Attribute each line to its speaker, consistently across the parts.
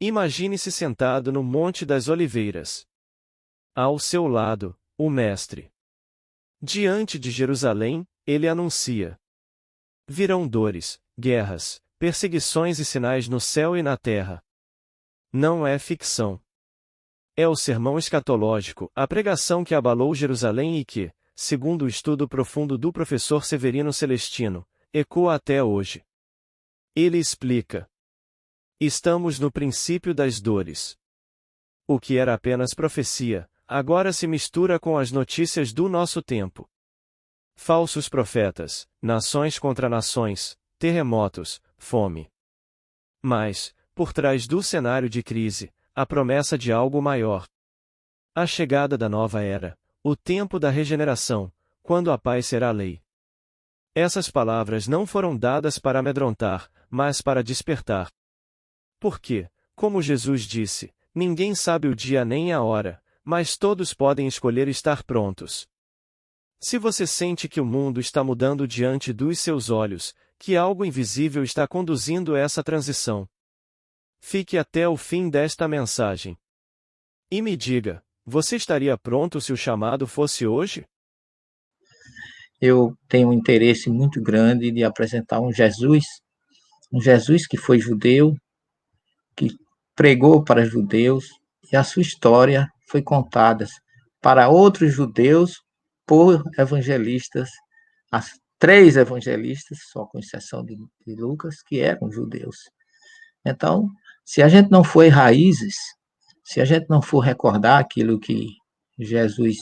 Speaker 1: Imagine-se sentado no Monte das Oliveiras. Ao seu lado, o Mestre. Diante de Jerusalém, ele anuncia: virão dores, guerras, perseguições e sinais no céu e na terra. Não é ficção. É o sermão escatológico, a pregação que abalou Jerusalém e que, segundo o estudo profundo do professor Severino Celestino, ecoa até hoje. Ele explica: estamos no princípio das dores. O que era apenas profecia, agora se mistura com as notícias do nosso tempo. Falsos profetas, nações contra nações, terremotos, fome. Mas, por trás do cenário de crise, a promessa de algo maior. A chegada da nova era, o tempo da regeneração, quando a paz será lei. Essas palavras não foram dadas para amedrontar, mas para despertar. Porque, como Jesus disse, ninguém sabe o dia nem a hora, mas todos podem escolher estar prontos. Se você sente que o mundo está mudando diante dos seus olhos, que algo invisível está conduzindo essa transição, fique até o fim desta mensagem. E me diga, você estaria pronto se o chamado fosse hoje?
Speaker 2: Eu tenho um interesse muito grande de apresentar um Jesus que foi judeu, que pregou para judeus, e a sua história foi contada para outros judeus por evangelistas, as três evangelistas, só com exceção de Lucas, que eram judeus. Então, se a gente não for em raízes, se a gente não for recordar aquilo que Jesus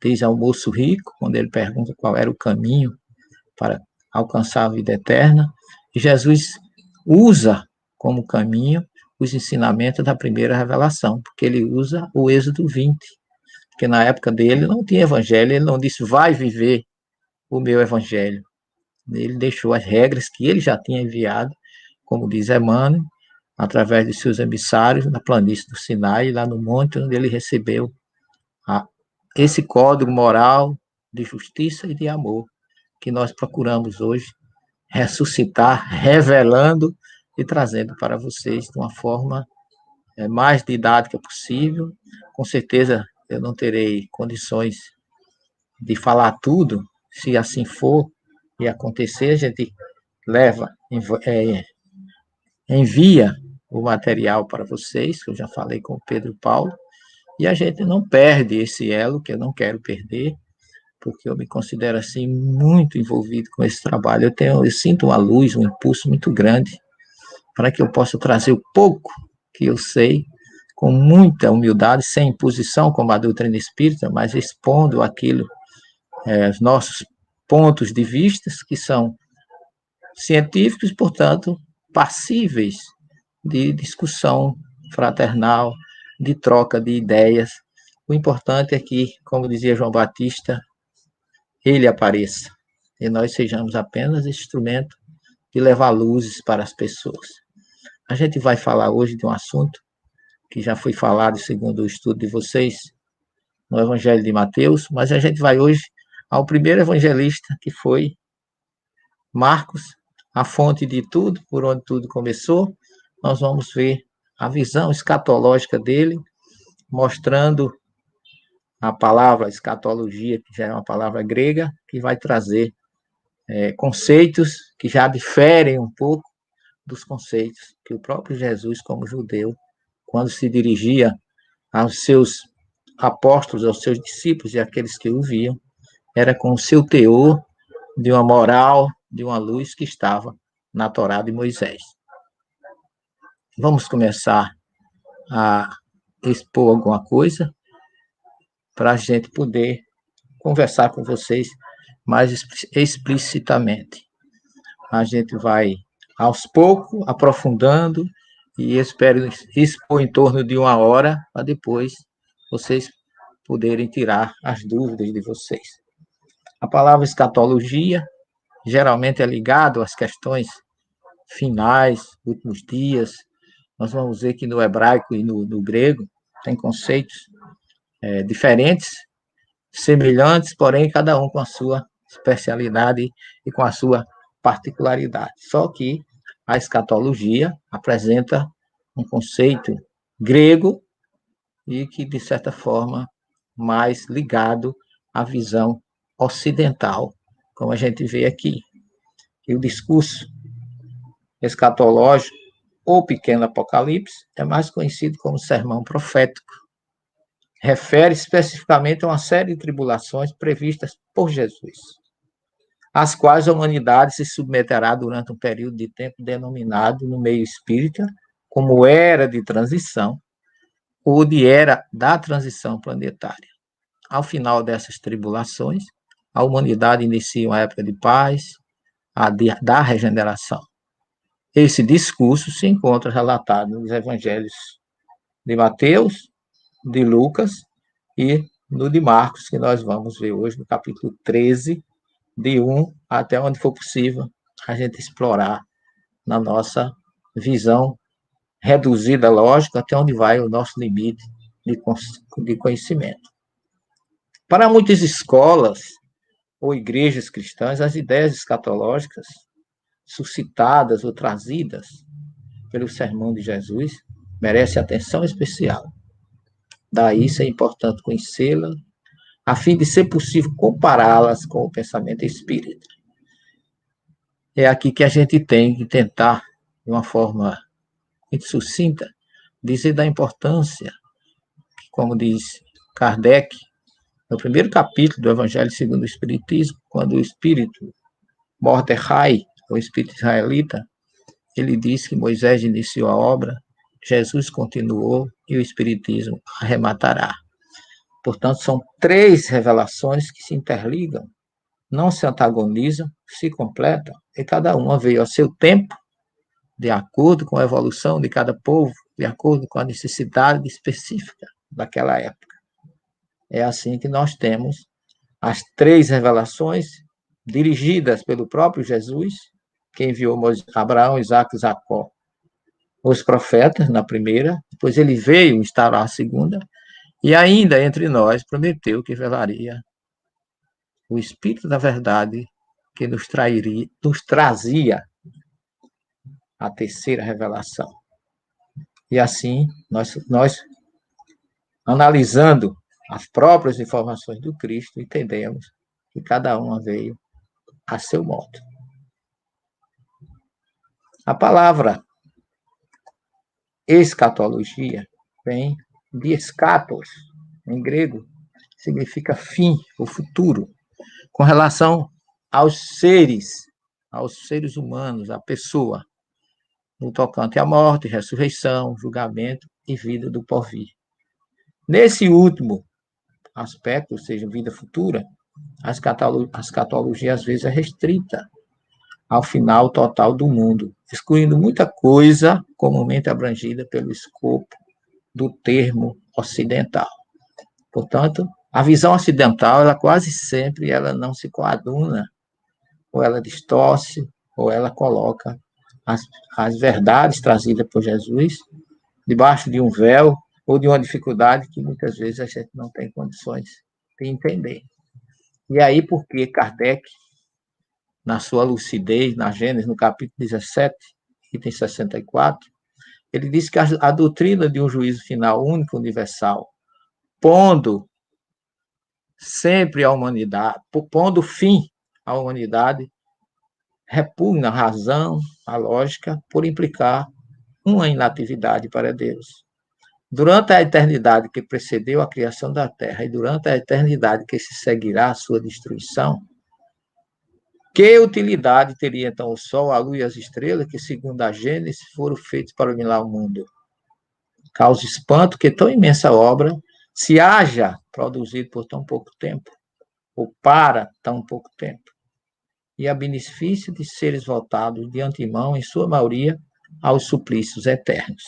Speaker 2: diz ao moço rico, quando ele pergunta qual era o caminho para alcançar a vida eterna, Jesus usa como caminho os ensinamentos da primeira revelação, porque ele usa o Êxodo 20, porque na época dele não tinha evangelho, ele não disse, vai viver o meu evangelho. Ele deixou as regras que ele já tinha enviado, como diz Emmanuel, através de seus emissários na planície do Sinai, lá no monte onde ele recebeu esse código moral de justiça e de amor que nós procuramos hoje ressuscitar, revelando e trazendo para vocês de uma forma mais didática possível. Com certeza eu não terei condições de falar tudo, se assim for e acontecer, a gente leva, envia o material para vocês, que eu já falei com o Pedro Paulo, e a gente não perde esse elo, que eu não quero perder, porque eu me considero assim muito envolvido com esse trabalho. Eu sinto uma luz, um impulso muito grande para que eu possa trazer o pouco que eu sei, com muita humildade, sem imposição, como a doutrina espírita, mas expondo aquilo, os nossos pontos de vista, que são científicos, portanto, passíveis de discussão fraternal, de troca de ideias. O importante é que, como dizia João Batista, ele apareça e nós sejamos apenas instrumento de levar luzes para as pessoas. A gente vai falar hoje de um assunto que já foi falado, segundo o estudo de vocês, no Evangelho de Mateus, mas a gente vai hoje ao primeiro evangelista, que foi Marcos, a fonte de tudo, por onde tudo começou. Nós vamos ver a visão escatológica dele, mostrando a palavra escatologia, que já é uma palavra grega, que vai trazer conceitos que já diferem um pouco dos conceitos que o próprio Jesus, como judeu, quando se dirigia aos seus apóstolos, aos seus discípulos e àqueles que o viam, era com o seu teor de uma moral, de uma luz que estava na Torá de Moisés. Vamos começar a expor alguma coisa para a gente poder conversar com vocês mais explicitamente. A gente vai, aos poucos, aprofundando e espero expor em torno de 1 hora, para depois vocês poderem tirar as dúvidas de vocês. A palavra escatologia geralmente é ligado às questões finais, últimos dias. Nós vamos ver que no hebraico e no grego tem conceitos diferentes, semelhantes, porém cada um com a sua especialidade e com a sua particularidade. Só que a escatologia apresenta um conceito grego e que, de certa forma, mais ligado à visão ocidental, como a gente vê aqui. E o discurso escatológico, ou pequeno Apocalipse, é mais conhecido como sermão profético. Refere especificamente a uma série de tribulações previstas por Jesus, às quais a humanidade se submeterá durante um período de tempo denominado no meio espírita como era de transição, ou de era da transição planetária. Ao final dessas tribulações, a humanidade inicia uma época de paz, da regeneração. Esse discurso se encontra relatado nos evangelhos de Mateus, de Lucas e no de Marcos, que nós vamos ver hoje no capítulo 13, de 1 até onde for possível a gente explorar na nossa visão reduzida, lógica, até onde vai o nosso limite de conhecimento. Para muitas escolas ou igrejas cristãs, as ideias escatológicas suscitadas ou trazidas pelo sermão de Jesus merecem atenção especial. Daí isso é importante conhecê-la, a fim de ser possível compará-las com o pensamento espírita. É aqui que a gente tem que tentar, de uma forma muito sucinta, dizer da importância, como diz Kardec, no primeiro capítulo do Evangelho segundo o Espiritismo, quando o espírito Mordecai, o espírito israelita, ele diz que Moisés iniciou a obra, Jesus continuou e o Espiritismo arrematará. Portanto, são três revelações que se interligam, não se antagonizam, se completam, e cada uma veio ao seu tempo, de acordo com a evolução de cada povo, de acordo com a necessidade específica daquela época. É assim que nós temos as três revelações dirigidas pelo próprio Jesus, que enviou Abraão, Isaque e Jacó, os profetas, na primeira, depois ele veio instaurar a segunda, e ainda entre nós prometeu que revelaria o Espírito da Verdade que nos trazia a terceira revelação. E assim, nós analisando as próprias informações do Cristo, entendemos que cada uma veio a seu modo. A palavra escatologia vem de escatos, em grego, significa fim, o futuro, com relação aos seres humanos, à pessoa, no tocante à morte, ressurreição, julgamento e vida do porvir. Nesse último aspecto, ou seja, vida futura, a escatologia às vezes é restrita ao final total do mundo, excluindo muita coisa comumente abrangida pelo escopo do termo ocidental. Portanto, a visão ocidental, ela quase sempre ela não se coaduna, ou ela distorce, ou ela coloca as verdades trazidas por Jesus debaixo de um véu ou de uma dificuldade que muitas vezes a gente não tem condições de entender. E aí, porque Kardec, na sua lucidez, na Gênesis, no capítulo 17, item 64, ele diz que a doutrina de um juízo final único, universal, pondo sempre a humanidade, pondo fim à humanidade, repugna a razão, a lógica, por implicar uma inatividade para Deus. Durante a eternidade que precedeu a criação da Terra e durante a eternidade que se seguirá a sua destruição, que utilidade teria então o Sol, a Lua e as estrelas, que, segundo a Gênesis, foram feitos para iluminar o mundo? Causa espanto que tão imensa obra se haja produzido por tão pouco tempo, ou para tão pouco tempo, e a benefício de seres voltados de antemão, em sua maioria, aos suplícios eternos.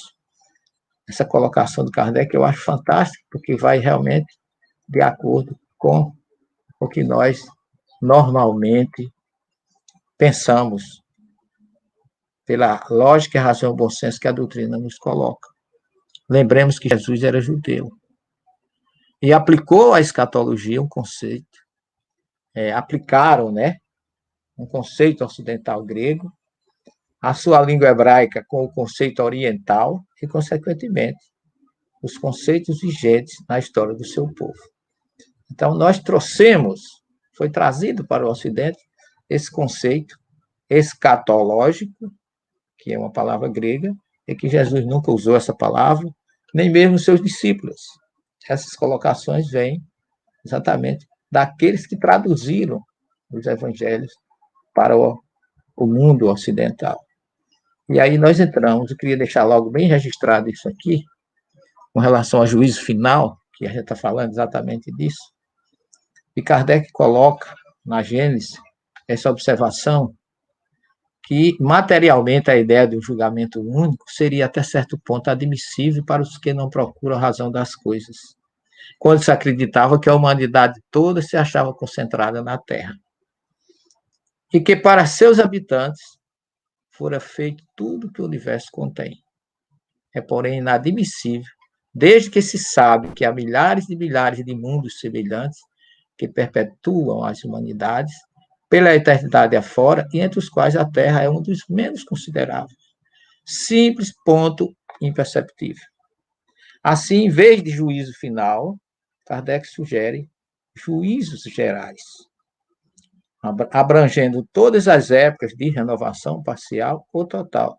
Speaker 2: Essa colocação do Kardec eu acho fantástica, porque vai realmente de acordo com o que nós normalmente pensamos, pela lógica, razão e bom senso que a doutrina nos coloca. Lembremos que Jesus era judeu e aplicou à escatologia um conceito, aplicaram, um conceito ocidental grego, a sua língua hebraica com o conceito oriental e, consequentemente, os conceitos vigentes na história do seu povo. Então, nós trouxemos, foi trazido para o Ocidente esse conceito escatológico, que é uma palavra grega, e que Jesus nunca usou essa palavra, nem mesmo seus discípulos. Essas colocações vêm exatamente daqueles que traduziram os evangelhos para o mundo ocidental. E aí nós entramos, eu queria deixar logo bem registrado isso aqui, com relação ao juízo final, que a gente está falando exatamente disso, e Kardec coloca na Gênesis essa observação que, materialmente, a ideia de um julgamento único seria, até certo ponto, admissível para os que não procuram a razão das coisas, quando se acreditava que a humanidade toda se achava concentrada na Terra, e que, para seus habitantes, fora feito tudo que o universo contém. É, porém, inadmissível, desde que se sabe que há milhares de mundos semelhantes que perpetuam as humanidades pela eternidade afora, e entre os quais a Terra é um dos menos consideráveis. Simples, ponto, imperceptível. Assim, em vez de juízo final, Kardec sugere juízos gerais, abrangendo todas as épocas de renovação parcial ou total,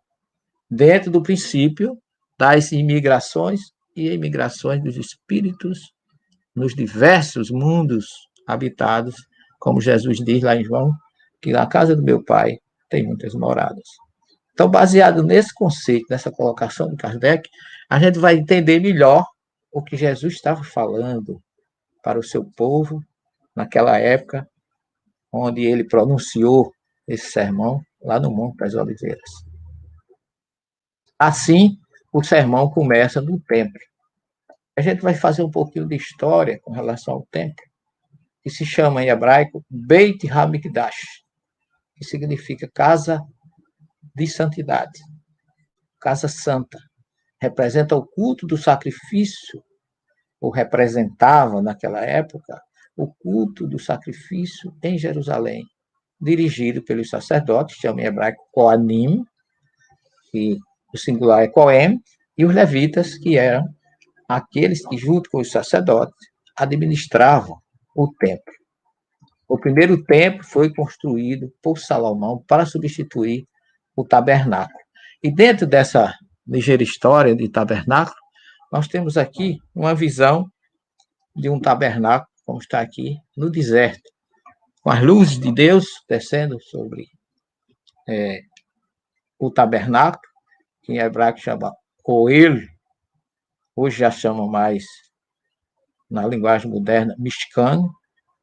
Speaker 2: dentro do princípio das imigrações e emigrações dos espíritos nos diversos mundos habitados, como Jesus diz lá em João, que na casa do meu Pai tem muitas moradas. Então, baseado nesse conceito, nessa colocação de Kardec, a gente vai entender melhor o que Jesus estava falando para o seu povo naquela época, onde ele pronunciou esse sermão lá no Monte das Oliveiras. Assim, o sermão começa no templo. A gente vai fazer um pouquinho de história com relação ao templo, que se chama em hebraico Beit HaMikdash, que significa casa de santidade, casa santa. Representa o culto do sacrifício, ou representava naquela época o culto do sacrifício em Jerusalém, dirigido pelos sacerdotes, chama em hebraico Koanim, que o singular é Cohen, e os levitas, que eram aqueles que, junto com os sacerdotes, administravam o templo. O primeiro templo foi construído por Salomão para substituir o tabernáculo. E dentro dessa ligeira história de tabernáculo, nós temos aqui uma visão de um tabernáculo, como está aqui, no deserto, com as luzes de Deus descendo sobre o tabernáculo, que em hebraico chama Oel, hoje já chama mais, na linguagem moderna, Mishkan,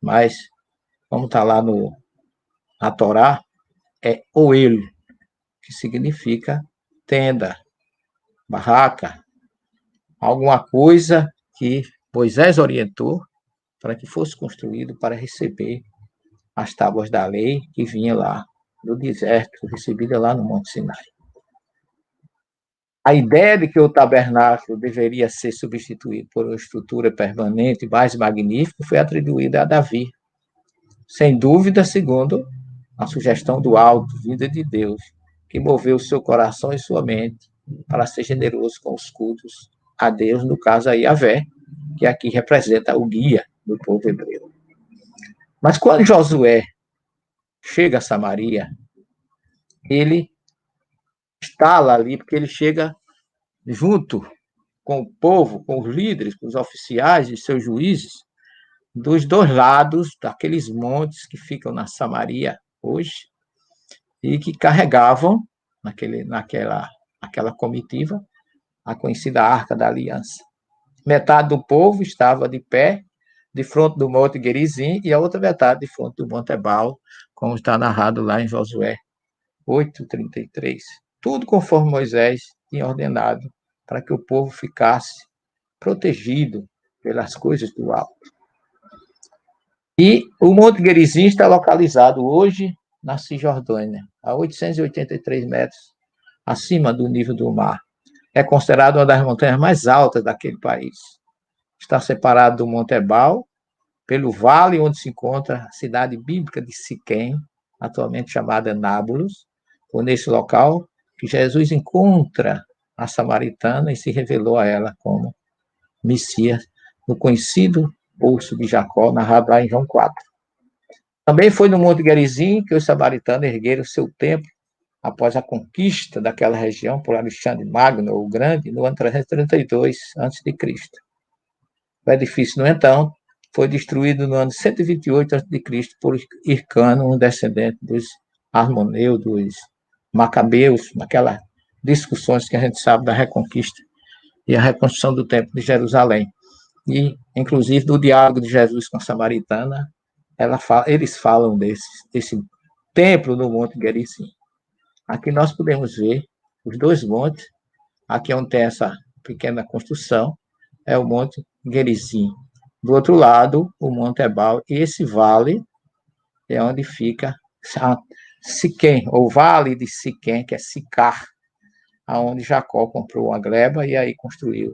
Speaker 2: mas, como está lá na Torá, é Oel, que significa tenda, barraca, alguma coisa que Moisés orientou para que fosse construído para receber as tábuas da lei que vinha lá do deserto, recebida lá no Monte Sinai. A ideia de que o tabernáculo deveria ser substituído por uma estrutura permanente mais magnífica foi atribuída a Davi, sem dúvida, segundo a sugestão do alto, vinda de Deus, que moveu seu coração e sua mente para ser generoso com os cultos a Deus, no caso a Yahvé, que aqui representa o guia do povo hebreu. Mas quando Josué chega a Samaria, ele instala ali, porque ele chega junto com o povo, com os líderes, com os oficiais e seus juízes, dos dois lados daqueles montes que ficam na Samaria hoje, e que carregavam, naquela comitiva, a conhecida Arca da Aliança. Metade do povo estava de pé, de frente do Monte Gerizim, e a outra metade de frente do Monte Ebal, como está narrado lá em Josué 8:33. Tudo conforme Moisés tinha ordenado, para que o povo ficasse protegido pelas coisas do alto. E o Monte Gerizim está localizado hoje na Cisjordânia, a 883 metros acima do nível do mar. É considerado uma das montanhas mais altas daquele país. Está separado do Monte Ebal pelo vale onde se encontra a cidade bíblica de Siquém, atualmente chamada Nábulos, Foi nesse local que Jesus encontra a samaritana e se revelou a ela como Messias, no conhecido Poço de Jacó, narrado lá em João 4. Também foi no Monte Gerizim que os samaritanos ergueram seu templo após a conquista daquela região por Alexandre Magno, o Grande, no ano 332 a.C. O edifício, no entanto, foi destruído no ano 128 a.C. por Hircano, um descendente dos Armoneus, dos Macabeus, naquelas discussões que a gente sabe da Reconquista e a reconstrução do Templo de Jerusalém. E, inclusive, do diálogo de Jesus com a samaritana, eles falam desse templo no Monte Gerizim. Aqui nós podemos ver os dois montes. Aqui onde tem essa pequena construção é o Monte Gerizim. Do outro lado, o Monte Ebal. E esse vale é onde fica Siquém, ou Vale de Siquém, que é Sicar, aonde Jacó comprou uma gleba e aí construiu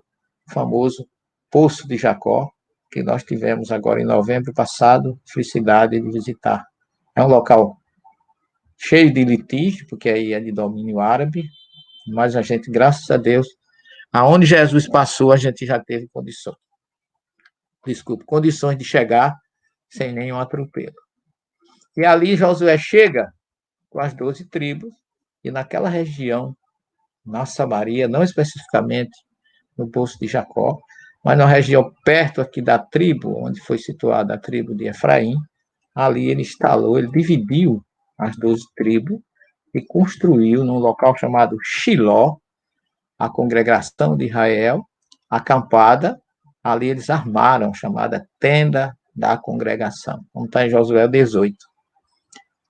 Speaker 2: o famoso Poço de Jacó, que nós tivemos agora em novembro passado, felicidade de visitar. É um local cheio de litígio, porque aí é de domínio árabe, mas a gente, graças a Deus, aonde Jesus passou, a gente já teve condições de chegar sem nenhum atropelo. E ali Josué chega com as 12 tribos, e naquela região, na Samaria, não especificamente no Poço de Jacó, mas na região perto aqui da tribo, onde foi situada a tribo de Efraim, ali ele instalou, ele dividiu as 12 tribos e construiu num local chamado Shiló, a congregação de Israel, acampada, ali eles armaram, chamada tenda da congregação, como está em Josué 18.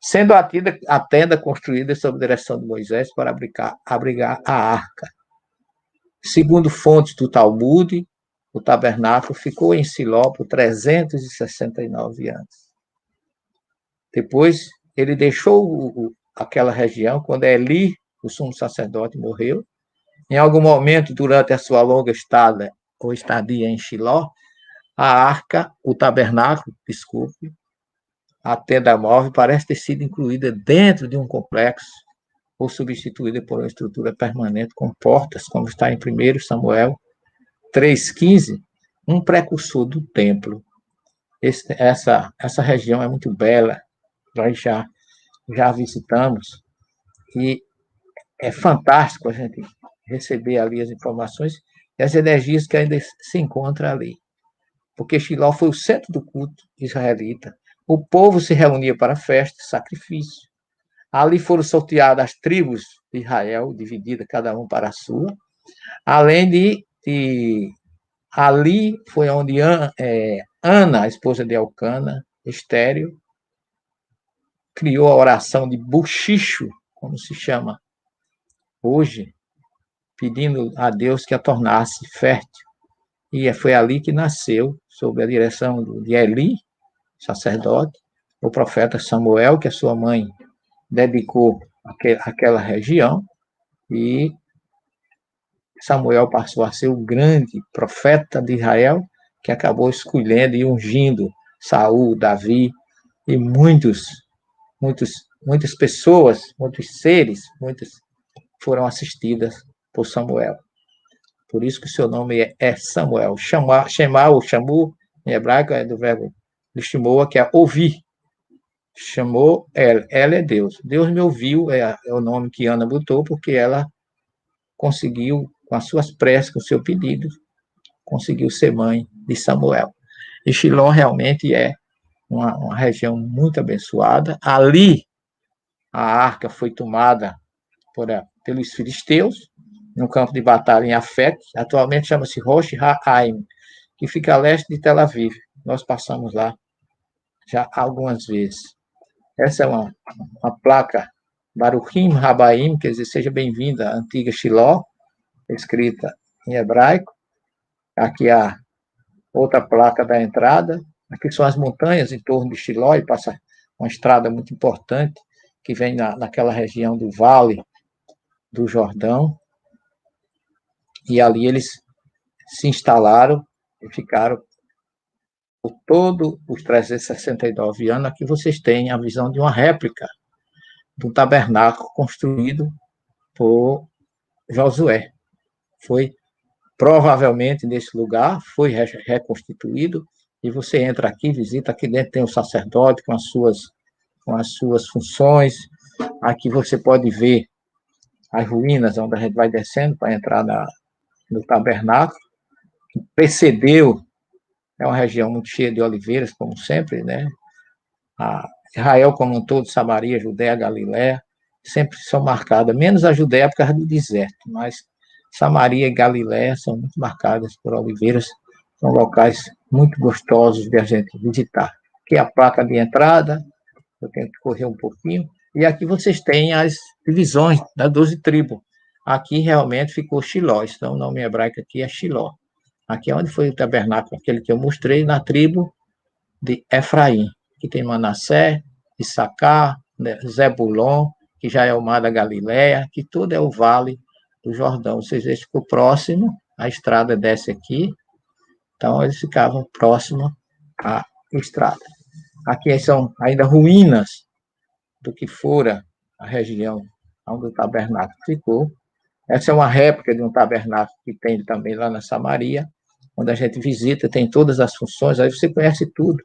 Speaker 2: Sendo a tenda construída sob direção de Moisés para abrigar a arca. Segundo fontes do Talmud, o tabernáculo ficou em Siló por 369 anos. Depois, ele deixou aquela região quando Eli, o sumo sacerdote, morreu. Em algum momento, durante a sua longa estadia em Shiló, a arca, o tabernáculo, desculpe, a tenda móvel parece ter sido incluída dentro de um complexo ou substituída por uma estrutura permanente com portas, como está em 1 Samuel 3,15, um precursor do templo. Essa região é muito bela, nós já visitamos, e é fantástico a gente receber ali as informações e as energias que ainda se encontram ali. Porque Shiló foi o centro do culto israelita. O povo se reunia para festa, sacrifício. Ali foram sorteadas as tribos de Israel, divididas cada um para a sua. Além de ali foi onde Ana, a esposa de Elcana, estéril, criou a oração de buchicho, como se chama hoje, pedindo a Deus que a tornasse fértil. E foi ali que nasceu, sob a direção de Eli, sacerdote, o profeta Samuel, que a sua mãe dedicou àquela região, e Samuel passou a ser o grande profeta de Israel, que acabou escolhendo e ungindo Saul, Davi e muitas pessoas, muitos seres, muitas foram assistidas por Samuel. Por isso que o seu nome é Samuel. Shema ou Shamu, em hebraico, é do verbo lishmoa, que é ouvir. Chamou ela é Deus. Deus me ouviu, é o nome que Ana botou, porque ela conseguiu, com as suas preces, com o seu pedido, conseguiu ser mãe de Samuel. E Shiló realmente é uma região muito abençoada. Ali, a arca foi tomada pelos filisteus, no campo de batalha em Afek, atualmente chama-se Rosh Ha'aim, que fica a leste de Tel Aviv. Nós passamos lá já algumas vezes. Essa é uma placa Baruchim Rabaim, quer dizer, seja bem-vinda, a antiga Shiló, escrita em hebraico. Aqui a outra placa da entrada. Aqui são as montanhas em torno de Shiló, e passa uma estrada muito importante que vem naquela região do Vale do Jordão. E ali eles se instalaram e ficaram por todos os 369 anos. Aqui vocês têm a visão de uma réplica do tabernáculo construído por Josué. Foi provavelmente nesse lugar, foi reconstituído, e você entra aqui, visita, aqui dentro tem o sacerdote com as suas funções, aqui você pode ver as ruínas, onde a gente vai descendo para entrar no tabernáculo, que precedeu, é uma região muito cheia de oliveiras, como sempre, né? A Israel como um todo, Samaria, Judéia, Galiléia, sempre são marcadas, menos a Judéia por causa do deserto, mas Samaria e Galiléia são muito marcadas por oliveiras, são locais muito gostosos de a gente visitar. Aqui é a placa de entrada, eu tenho que correr um pouquinho, e aqui vocês têm as divisões das 12 tribos. Aqui realmente ficou Shiló, então o nome hebraico aqui é Shiló. Aqui é onde foi o tabernáculo, aquele que eu mostrei, na tribo de Efraim, que tem Manassés, Issacar, Zebulon, que já é o mar da Galileia, que tudo é o vale do Jordão. Ou seja, eles ficam próximo, a estrada desce aqui, então eles ficavam próximos à estrada. Aqui são ainda ruínas do que fora a região onde o tabernáculo ficou. Essa é uma réplica de um tabernáculo que tem também lá na Samaria, onde a gente visita, tem todas as funções, aí você conhece tudo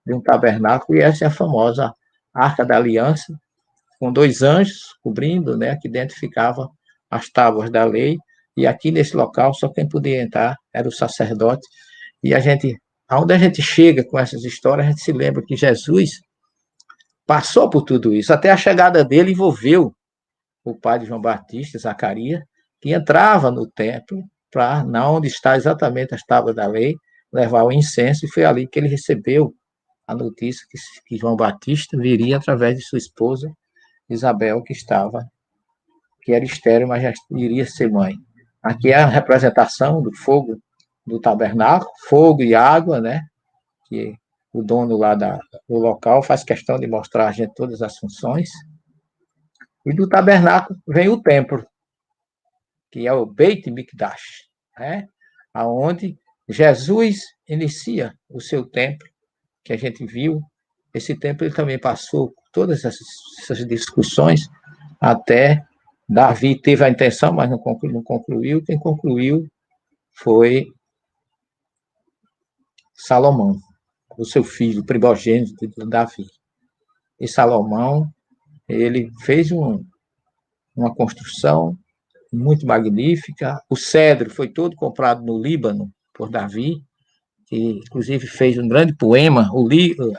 Speaker 2: de um tabernáculo, e essa é a famosa Arca da Aliança, com 2 anjos cobrindo, né? Aqui dentro ficavam as tábuas da lei, e aqui nesse local só quem podia entrar era o sacerdote, e aonde a gente chega com essas histórias, a gente se lembra que Jesus passou por tudo isso, até a chegada dele envolveu o pai de João Batista, Zacarias, que entrava no templo para, onde está exatamente as tábuas da lei, levar o incenso, e foi ali que ele recebeu a notícia que João Batista viria através de sua esposa, Isabel, que era estéril, mas já iria ser mãe. Aqui é a representação do fogo do tabernáculo, fogo e água, né? Que o dono lá do local faz questão de mostrar a gente todas as funções. E do tabernáculo vem o templo, que é o Beit Mikdash, né? Aonde Jesus inicia o seu templo, que a gente viu. Esse templo ele também passou por todas essas discussões, até Davi teve a intenção, mas não concluiu. Quem concluiu foi Salomão, o seu filho, primogênito de Davi. E Salomão, ele fez uma construção muito magnífica. O cedro foi todo comprado no Líbano por Davi, que inclusive fez um grande poema, o Líbano,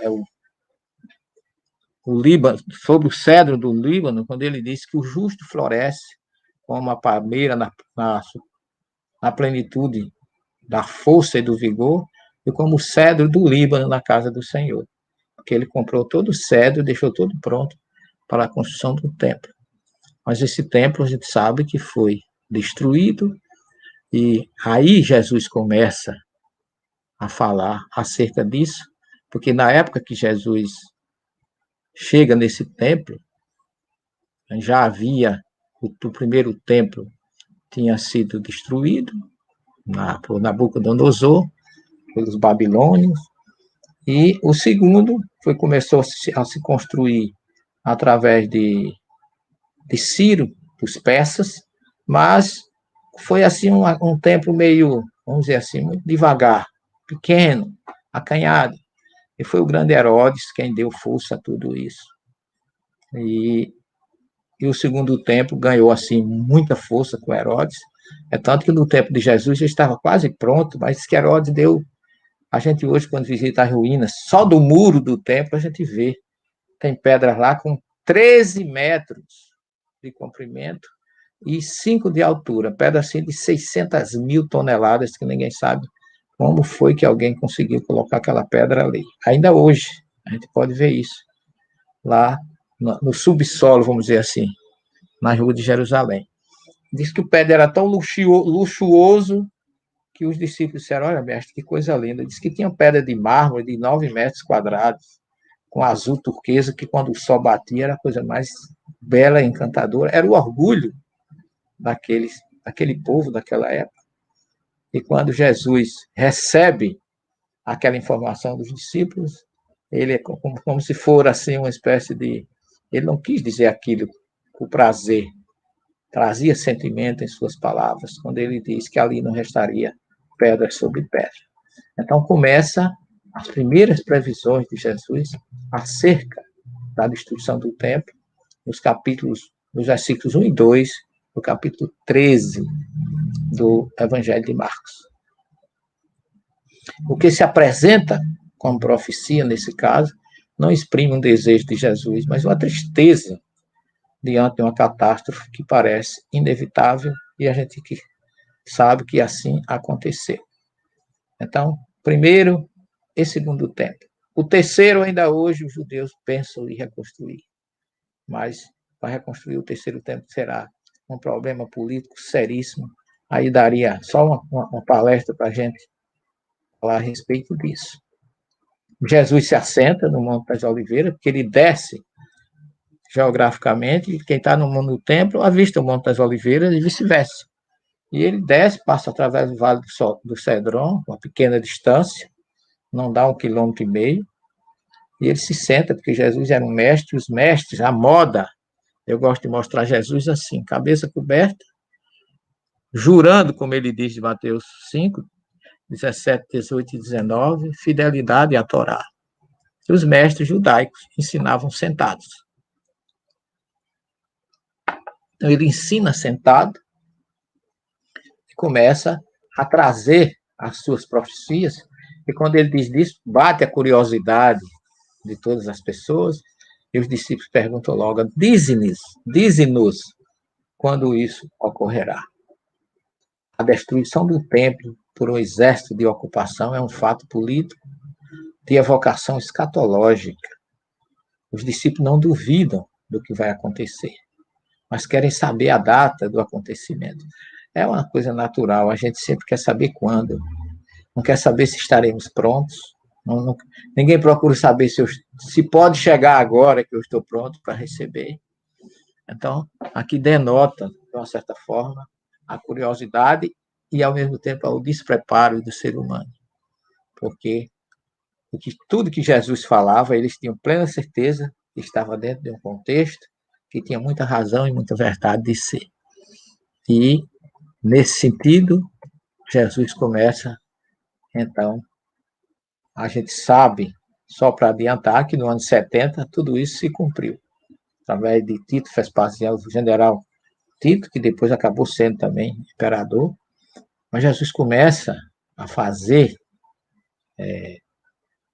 Speaker 2: sobre o cedro do Líbano, quando ele disse que o justo floresce como a palmeira na plenitude da força e do vigor, e como o cedro do Líbano na casa do Senhor. Porque ele comprou todo o cedro, deixou tudo pronto para a construção do templo. Mas esse templo a gente sabe que foi destruído, e aí Jesus começa a falar acerca disso, porque na época que Jesus chega nesse templo, já havia, o primeiro templo tinha sido destruído por Nabucodonosor, pelos babilônios, e o segundo começou a se construir através de Ciro, dos persas, mas foi assim um tempo meio, vamos dizer assim, muito devagar, pequeno, acanhado. E foi o grande Herodes quem deu força a tudo isso. E o segundo templo ganhou assim muita força com Herodes. É tanto que no tempo de Jesus já estava quase pronto, mas que Herodes deu. A gente hoje, quando visita as ruínas, só do muro do templo a gente vê. Tem pedras lá com 13 metros de comprimento e 5 de altura. Pedra assim de 600 mil toneladas, que ninguém sabe como foi que alguém conseguiu colocar aquela pedra ali. Ainda hoje, a gente pode ver isso. Lá no subsolo, vamos dizer assim, na rua de Jerusalém. Diz que o prédio era tão luxuoso que os discípulos disseram, olha, mestre, que coisa linda. Diz que tinha pedra de mármore de 9 metros quadrados, com azul turquesa, que quando o sol batia era a coisa mais bela e encantadora. Era o orgulho daquele povo daquela época. E quando Jesus recebe aquela informação dos discípulos, ele é como se for assim uma espécie de Ele não quis dizer aquilo com prazer, trazia sentimento em suas palavras, quando ele diz que ali não restaria pedra sobre pedra. Então começa as primeiras previsões de Jesus acerca da destruição do templo, nos versículos 1 e 2, do capítulo 13 do Evangelho de Marcos. O que se apresenta como profecia, nesse caso, não exprime um desejo de Jesus, mas uma tristeza diante de uma catástrofe que parece inevitável e a gente sabe que assim aconteceu. Então, primeiro e segundo templo. O terceiro, ainda hoje, os judeus pensam em reconstruir, mas para reconstruir o terceiro templo será um problema político seríssimo. Aí daria só uma palestra para a gente falar a respeito disso. Jesus se assenta no Monte das Oliveiras, porque ele desce geograficamente, quem está no templo avista o Monte das Oliveiras e vice-versa. E ele desce, passa através do Vale do Cedron, uma pequena distância, não dá 1,5 km, e ele se senta, porque Jesus era um mestre, os mestres, a moda, eu gosto de mostrar Jesus assim, cabeça coberta, jurando, como ele diz de Mateus 5, 17, 18 e 19, fidelidade à Torá. E os mestres judaicos ensinavam sentados. Então, ele ensina sentado e começa a trazer as suas profecias, e quando ele diz isso, bate a curiosidade de todas as pessoas, e os discípulos perguntam logo, dize-nos quando isso ocorrerá. A destruição do templo por um exército de ocupação é um fato político de evocação escatológica. Os discípulos não duvidam do que vai acontecer, mas querem saber a data do acontecimento. É uma coisa natural, a gente sempre quer saber quando. Não quer saber se estaremos prontos. Ninguém procura saber se pode chegar agora que eu estou pronto para receber. Então, aqui denota, de uma certa forma, a curiosidade e, ao mesmo tempo, o despreparo do ser humano. Porque tudo que Jesus falava, eles tinham plena certeza que estava dentro de um contexto que tinha muita razão e muita verdade de ser. E, nesse sentido, Jesus começa, então, a gente sabe, só para adiantar, que no ano 70 tudo isso se cumpriu, através de Tito Vespasiano, o general Tito, que depois acabou sendo também imperador, mas Jesus começa a fazer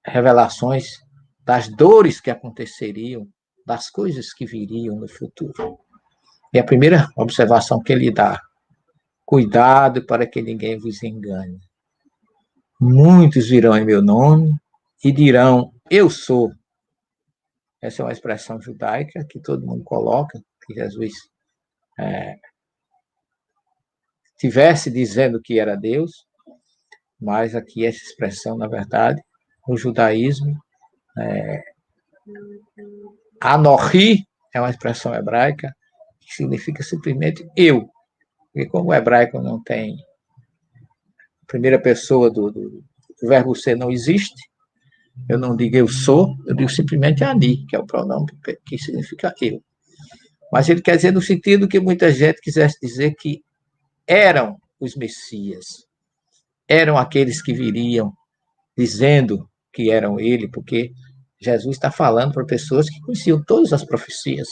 Speaker 2: revelações das dores que aconteceriam, das coisas que viriam no futuro. E a primeira observação que ele dá, cuidado para que ninguém vos engane. Muitos virão em meu nome e dirão, eu sou. Essa é uma expressão judaica que todo mundo coloca, que Jesus tivesse dizendo que era Deus, mas aqui essa expressão, na verdade, no judaísmo, Anohi é uma expressão hebraica que significa simplesmente eu. Porque como o hebraico não tem primeira pessoa do verbo ser não existe, eu não digo eu sou, eu digo simplesmente Ani, que é o pronome que significa eu. Mas ele quer dizer no sentido que muita gente quisesse dizer que eram os Messias, eram aqueles que viriam dizendo que eram ele, porque Jesus está falando para pessoas que conheciam todas as profecias,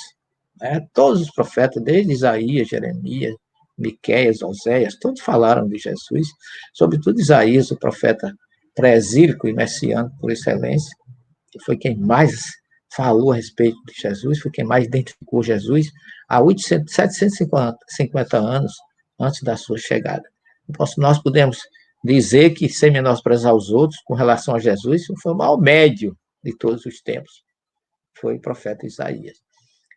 Speaker 2: né? Todos os profetas, desde Isaías, Jeremias, Miqueias, Oséias, todos falaram de Jesus, sobretudo Isaías, o profeta pré-exílico e messiânico por excelência, que foi quem mais falou a respeito de Jesus, foi quem mais identificou Jesus há 750 anos antes da sua chegada. Nós podemos dizer que, sem menosprezar os outros, com relação a Jesus, foi o maior médio de todos os tempos, foi o profeta Isaías.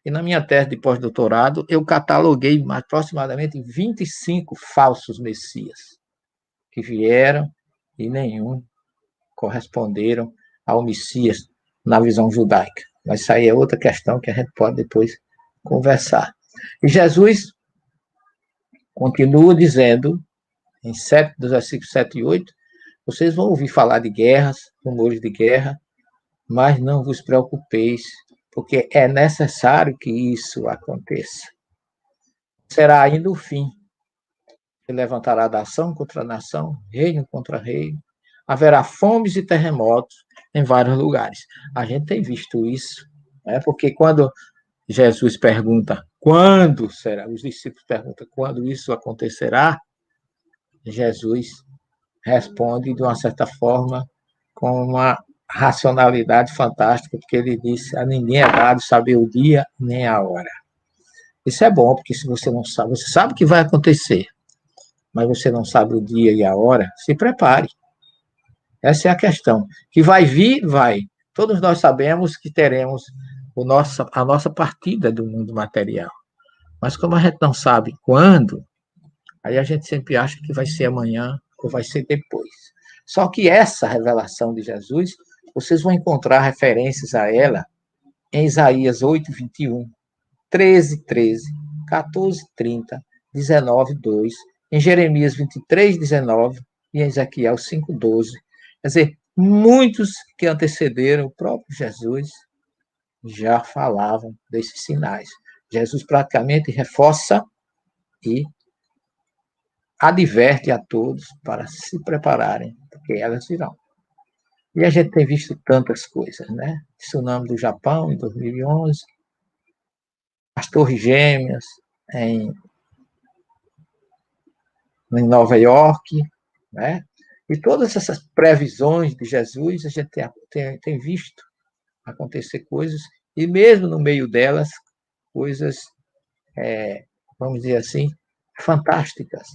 Speaker 2: E na minha tese de pós-doutorado, eu cataloguei aproximadamente 25 falsos messias que vieram e nenhum corresponderam ao Messias na visão judaica. Mas isso aí é outra questão que a gente pode depois conversar. E Jesus continua dizendo, em 7, dos versículos 7 e 8, vocês vão ouvir falar de guerras, rumores de guerra, mas não vos preocupeis, porque é necessário que isso aconteça. Será ainda o fim. Se levantará nação contra nação, reino contra reino. Haverá fomes e terremotos em vários lugares. A gente tem visto isso, né? Porque quando Jesus pergunta quando será, os discípulos perguntam quando isso acontecerá, Jesus responde de uma certa forma com uma racionalidade fantástica, porque ele disse: a ninguém é dado saber o dia nem a hora. Isso é bom, porque se você não sabe, você sabe o que vai acontecer, mas você não sabe o dia e a hora, se prepare. Essa é a questão. Que vai vir, vai. Todos nós sabemos que teremos a nossa partida do mundo material. Mas como a gente não sabe quando, aí a gente sempre acha que vai ser amanhã ou vai ser depois. Só que essa revelação de Jesus, vocês vão encontrar referências a ela em Isaías 8, 21, 13, 13, 14, 30, 19, 2, em Jeremias 23, 19 e em Ezequiel 5, 12. Quer dizer, muitos que antecederam o próprio Jesus já falavam desses sinais. Jesus praticamente reforça e adverte a todos para se prepararem, porque elas virão. E a gente tem visto tantas coisas, né? Tsunami do Japão em 2011, as Torres Gêmeas em Nova York, né? E todas essas previsões de Jesus, a gente tem visto acontecer coisas, e mesmo no meio delas, coisas, vamos dizer assim, fantásticas,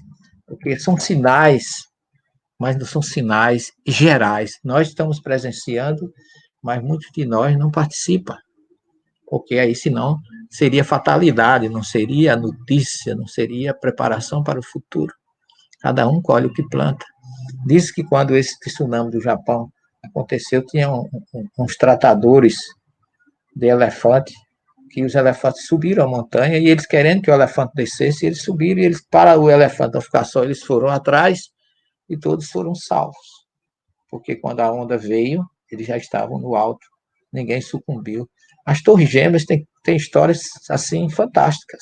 Speaker 2: porque são sinais, mas não são sinais gerais. Nós estamos presenciando, mas muitos de nós não participam, porque aí, senão, seria fatalidade, não seria notícia, não seria preparação para o futuro. Cada um colhe o que planta. Diz que quando esse tsunami do Japão aconteceu, tinha uns tratadores de elefante, que os elefantes subiram a montanha e eles querendo que o elefante descesse, eles subiram e eles, para o elefante não ficar só, eles foram atrás e todos foram salvos. Porque quando a onda veio, eles já estavam no alto, ninguém sucumbiu. As Torres Gêmeas têm histórias assim fantásticas.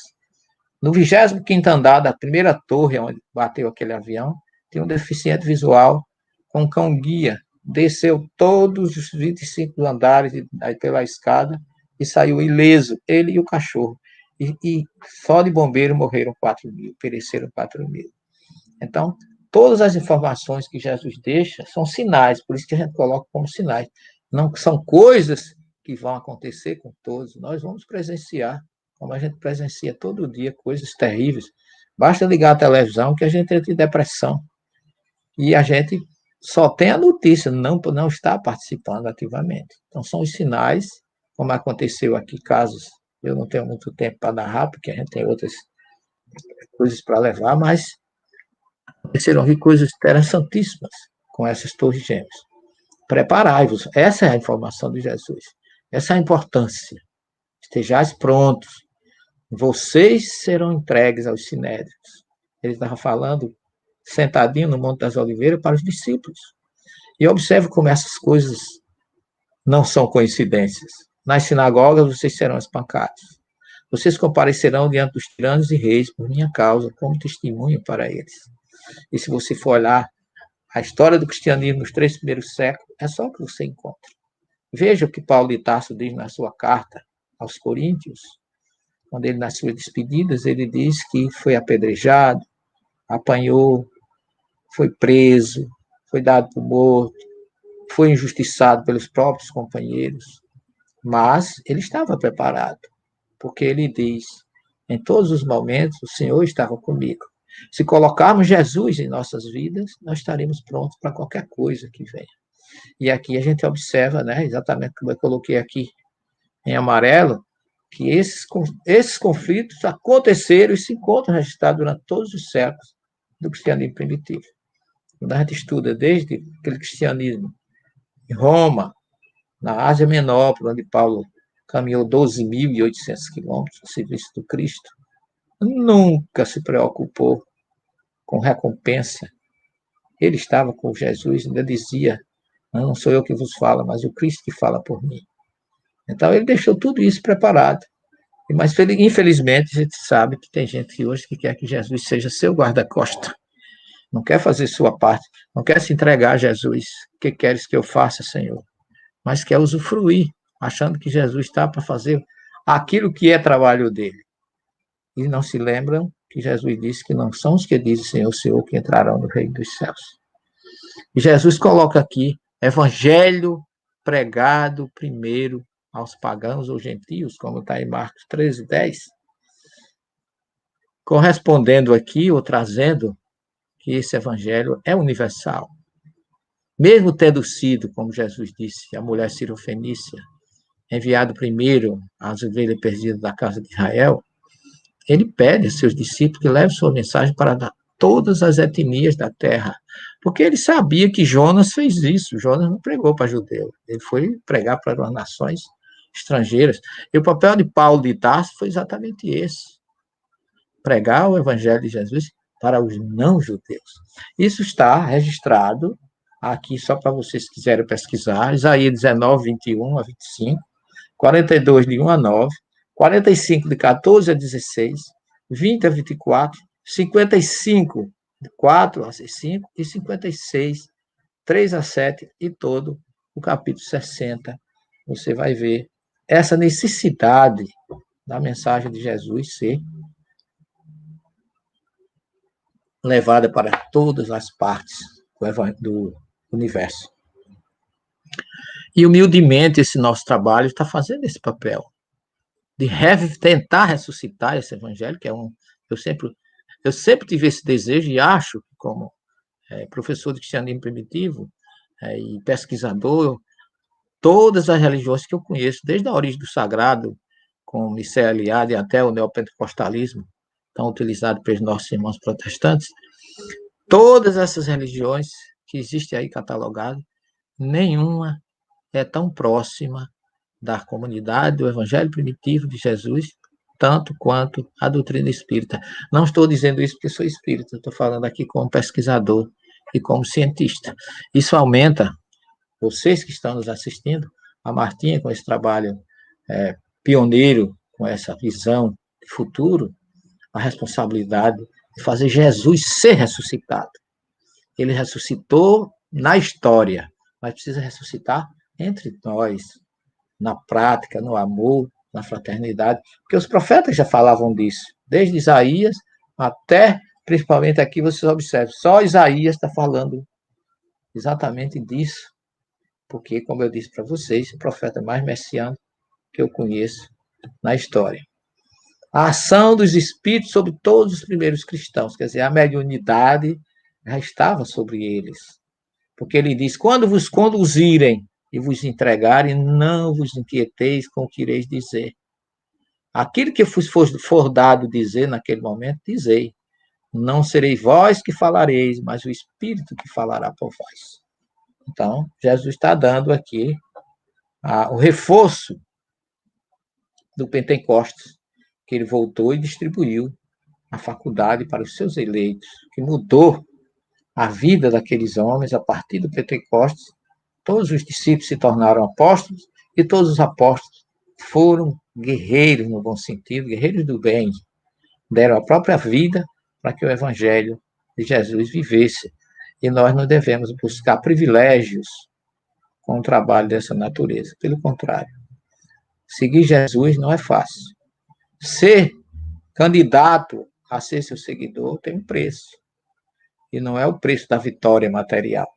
Speaker 2: No 25º andar da primeira torre onde bateu aquele avião, tem um deficiente visual com um cão-guia. Desceu todos os 25 andares pela escada e saiu ileso, ele e o cachorro. E só de bombeiro morreram 4.000, pereceram 4.000. Então, todas as informações que Jesus deixa são sinais, por isso que a gente coloca como sinais. Não são coisas que vão acontecer com todos, nós vamos presenciar, como a gente presencia todo dia, coisas terríveis. Basta ligar a televisão que a gente entra em depressão. E a gente só tem a notícia, não está participando ativamente. Então, são os sinais, como aconteceu aqui, casos, eu não tenho muito tempo para narrar, porque a gente tem outras coisas para levar, mas aconteceram aqui coisas interessantíssimas com essas torres gêmeas. Preparai-vos, essa é a informação de Jesus, essa é a importância. Estejais prontos, vocês serão entregues aos sinédrios. Ele estava falando sentadinho no Monte das Oliveiras para os discípulos. E observe como essas coisas não são coincidências. Nas sinagogas vocês serão espancados. Vocês comparecerão diante dos tiranos e reis por minha causa, como testemunho para eles. E se você for olhar a história do cristianismo nos 3 primeiros séculos, é só o que você encontra. Veja o que Paulo de Tarso diz na sua carta aos Coríntios, quando ele, nas suas despedidas, ele diz que foi apedrejado, apanhou, foi preso, foi dado por morto, foi injustiçado pelos próprios companheiros, mas ele estava preparado, porque ele diz, em todos os momentos, o Senhor estava comigo. Se colocarmos Jesus em nossas vidas, nós estaremos prontos para qualquer coisa que venha. E aqui a gente observa, né, exatamente como eu coloquei aqui em amarelo, que esses conflitos aconteceram e se encontram registrados durante todos os séculos do cristianismo primitivo. Quando a gente estuda desde aquele cristianismo em Roma, na Ásia Menor, por onde Paulo caminhou 12.800 quilômetros ao serviço do Cristo, nunca se preocupou com recompensa. Ele estava com Jesus, ainda dizia, não sou eu que vos falo, mas o Cristo que fala por mim. Então, ele deixou tudo isso preparado. Mas, infelizmente, a gente sabe que tem gente que hoje que quer que Jesus seja seu guarda-costa. Não quer fazer sua parte, não quer se entregar a Jesus. O que queres que eu faça, Senhor? Mas quer usufruir, achando que Jesus está para fazer aquilo que é trabalho dele. E não se lembram que Jesus disse que não são os que dizem Senhor, Senhor, que entrarão no reino dos céus. E Jesus coloca aqui, evangelho pregado primeiro aos pagãos ou gentios, como está em Marcos 13:10, correspondendo aqui ou trazendo que esse evangelho é universal. Mesmo tendo sido, como Jesus disse, a mulher cirofenícia, enviado primeiro às ovelhas perdidas da casa de Israel, ele pede a seus discípulos que levem sua mensagem para todas as etnias da terra, porque ele sabia que Jonas fez isso. Jonas não pregou para judeus, ele foi pregar para as nações estrangeiras. E o papel de Paulo de Tarso foi exatamente esse: pregar o evangelho de Jesus para os não-judeus. Isso está registrado aqui, só para vocês que quiserem pesquisar, Isaías 19, 21 a 25, 42, de 1 a 9, 45, de 14 a 16, 20 a 24, 55, de 4 a 5, e 56, 3 a 7, e todo o capítulo 60. Você vai ver essa necessidade da mensagem de Jesus ser levada para todas as partes do universo. E humildemente esse nosso trabalho está fazendo esse papel de tentar ressuscitar esse evangelho, que é eu sempre tive esse desejo e acho, como professor de cristianismo primitivo e pesquisador, todas as religiões que eu conheço, desde a origem do sagrado, com o Nicéia Aliada e até o neopentecostalismo, tão utilizado pelos nossos irmãos protestantes, todas essas religiões que existem aí catalogadas, nenhuma é tão próxima da comunidade do Evangelho primitivo de Jesus, tanto quanto a doutrina espírita. Não estou dizendo isso porque sou espírita, estou falando aqui como pesquisador e como cientista. Isso aumenta, vocês que estão nos assistindo, a Martinha com esse trabalho pioneiro, com essa visão de futuro, a responsabilidade de fazer Jesus ser ressuscitado. Ele ressuscitou na história, mas precisa ressuscitar entre nós, na prática, no amor, na fraternidade, porque os profetas já falavam disso, desde Isaías até, principalmente aqui, vocês observam, só Isaías está falando exatamente disso, porque, como eu disse para vocês, o profeta mais messiânico que eu conheço na história. A ação dos espíritos sobre todos os primeiros cristãos, quer dizer, a mediunidade já estava sobre eles, porque ele diz, quando vos conduzirem e vos entregarem, não vos inquieteis com o que ireis dizer. Aquilo que for dado dizer naquele momento, dizei. Não serei vós que falareis, mas o Espírito que falará por vós. Então, Jesus está dando aqui o reforço do Pentecostes, que ele voltou e distribuiu a faculdade para os seus eleitos, que mudou a vida daqueles homens a partir do Pentecostes. Todos os discípulos se tornaram apóstolos e todos os apóstolos foram guerreiros, no bom sentido, guerreiros do bem. Deram a própria vida para que o evangelho de Jesus vivesse. E nós não devemos buscar privilégios com o trabalho dessa natureza. Pelo contrário, seguir Jesus não é fácil. Ser candidato a ser seu seguidor tem um preço. E não é o preço da vitória material.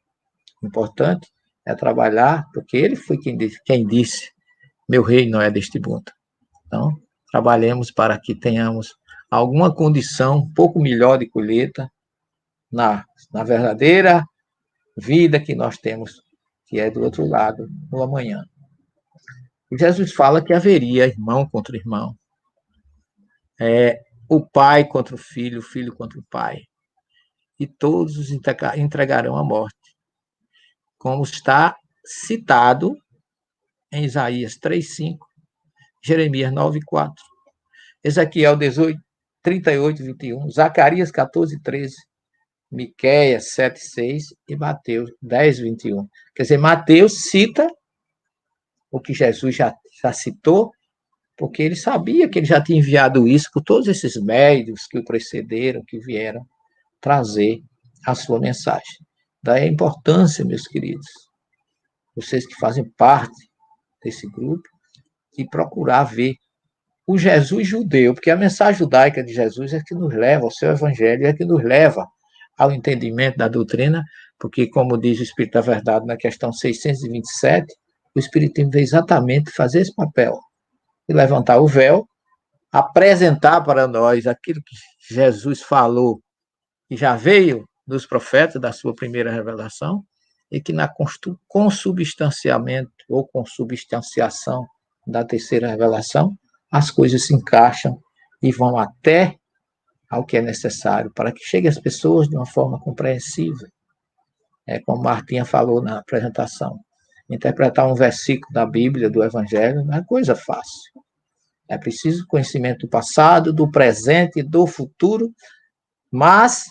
Speaker 2: O importante é trabalhar, porque ele foi quem disse, meu reino não é deste mundo. Então, trabalhemos para que tenhamos alguma condição um pouco melhor de colheita na verdadeira vida que nós temos, que é do outro lado, no amanhã. E Jesus fala que haveria irmão contra irmão, o pai contra o filho contra o pai, e todos os entregarão à morte, como está citado em Isaías 3:5, Jeremias 9:4, Ezequiel 18, 38, 21, Zacarias 14:13, Miqueias 7:6 e Mateus 10:21. Quer dizer, Mateus cita o que Jesus já já citou, porque ele sabia que ele já tinha enviado isso por todos esses médios que o precederam, que vieram trazer a sua mensagem. Daí a importância, meus queridos, vocês que fazem parte desse grupo, de procurar ver o Jesus judeu, porque a mensagem judaica de Jesus é que nos leva ao seu evangelho, é que nos leva ao entendimento da doutrina, porque, como diz o Espírito da Verdade na questão 627, o Espiritismo veio exatamente fazer esse papel, de levantar o véu, apresentar para nós aquilo que Jesus falou, que já veio dos profetas da sua primeira revelação, e que na consubstanciamento ou consubstanciação da terceira revelação, as coisas se encaixam e vão até ao que é necessário para que chegue às pessoas de uma forma compreensível. É como Martinha falou na apresentação. Interpretar um versículo da Bíblia, do Evangelho, não é coisa fácil. É preciso conhecimento do passado, do presente e do futuro, mas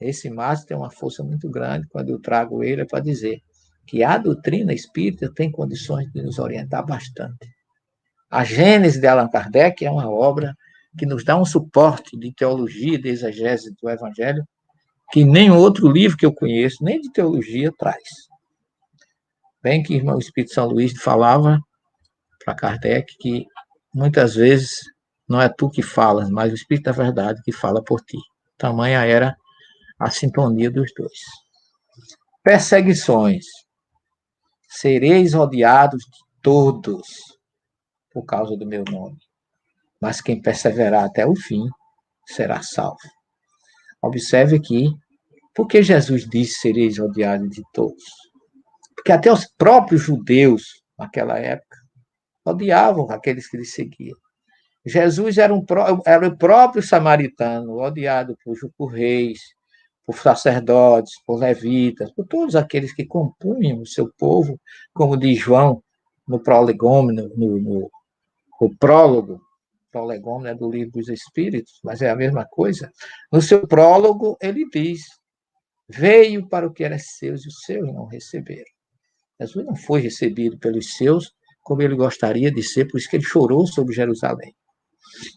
Speaker 2: esse mas tem uma força muito grande quando eu trago ele para dizer que a doutrina espírita tem condições de nos orientar bastante. A Gênese de Allan Kardec é uma obra que nos dá um suporte de teologia, de exegese do Evangelho, que nem outro livro que eu conheço, nem de teologia, traz. Bem que o irmão Espírito São Luís falava para Kardec que muitas vezes não é tu que falas, mas o Espírito da Verdade que fala por ti. Tamanha era a sintonia dos dois. Perseguições. Sereis odiados de todos por causa do meu nome, mas quem perseverar até o fim será salvo. Observe aqui, por que Jesus disse sereis odiados de todos? Porque até os próprios judeus, naquela época, odiavam aqueles que lhe seguiam. Jesus era o próprio samaritano, odiado por reis, por sacerdotes, por levitas, por todos aqueles que compunham o seu povo, como diz João no prolegômeno, no prólogo, prolegômeno é do Livro dos Espíritos, mas é a mesma coisa. No seu prólogo, ele diz: veio para o que era seus e os seus não receberam. Jesus não foi recebido pelos seus como ele gostaria de ser, por isso que ele chorou sobre Jerusalém.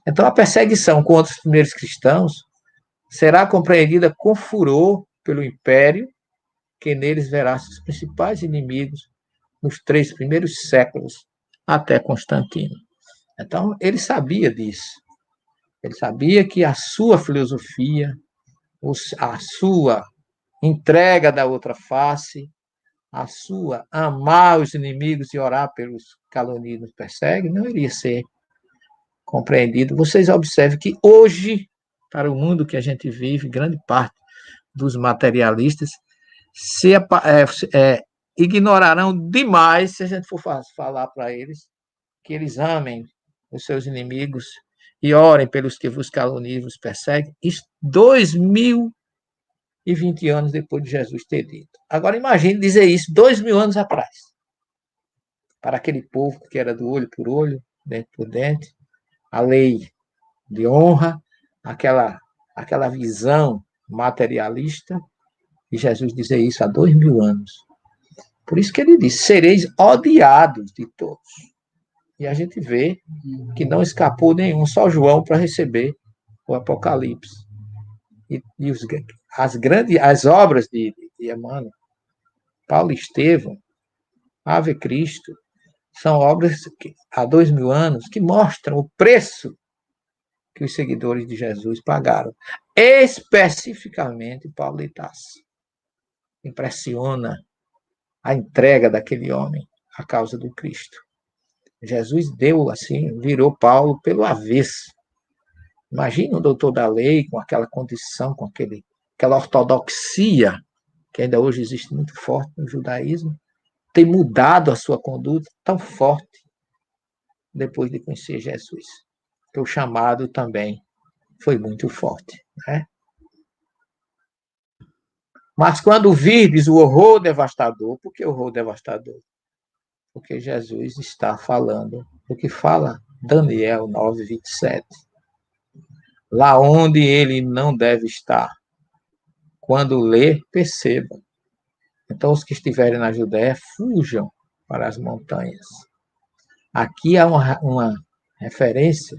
Speaker 2: Então, a perseguição contra os primeiros cristãos será compreendida com furor pelo império, que neles verá seus principais inimigos nos 3 primeiros séculos, até Constantino. Então, ele sabia disso. Ele sabia que a sua filosofia, a sua entrega da outra face, a sua amar os inimigos e orar pelos calunios nos perseguem, não iria ser compreendido. Vocês observem que hoje, para o mundo que a gente vive, grande parte dos materialistas ignorarão demais se a gente for falar para eles que eles amem os seus inimigos e orem pelos que vos caluniam e vos perseguem. Isso 2020 anos depois de Jesus ter dito. Agora imagine dizer isso 2000 anos atrás, para aquele povo que era do olho por olho, dente por dente, a lei de honra, aquela visão materialista, e Jesus dizer isso há 2000 anos. Por isso que ele diz, sereis odiados de todos. E a gente vê que não escapou nenhum, só João para receber o Apocalipse. E as obras de Emmanuel, Paulo e Estevão, Ave Cristo, são obras que, há 2000 anos que mostram o preço que os seguidores de Jesus pagaram. Especificamente Paulo de Tarso. Impressiona a entrega daquele homem à causa do Cristo. Jesus deu assim, virou Paulo pelo avesso. Imagina o doutor da lei com aquela condição, com aquela ortodoxia que ainda hoje existe muito forte no judaísmo, ter mudado a sua conduta tão forte depois de conhecer Jesus. Que o chamado também foi muito forte, né? Mas quando virdes o horror devastador, por que horror devastador? Porque Jesus está falando o que fala Daniel 9:27. Lá onde ele não deve estar. Quando ler, percebam. Então, os que estiverem na Judéia, fujam para as montanhas. Aqui há uma referência,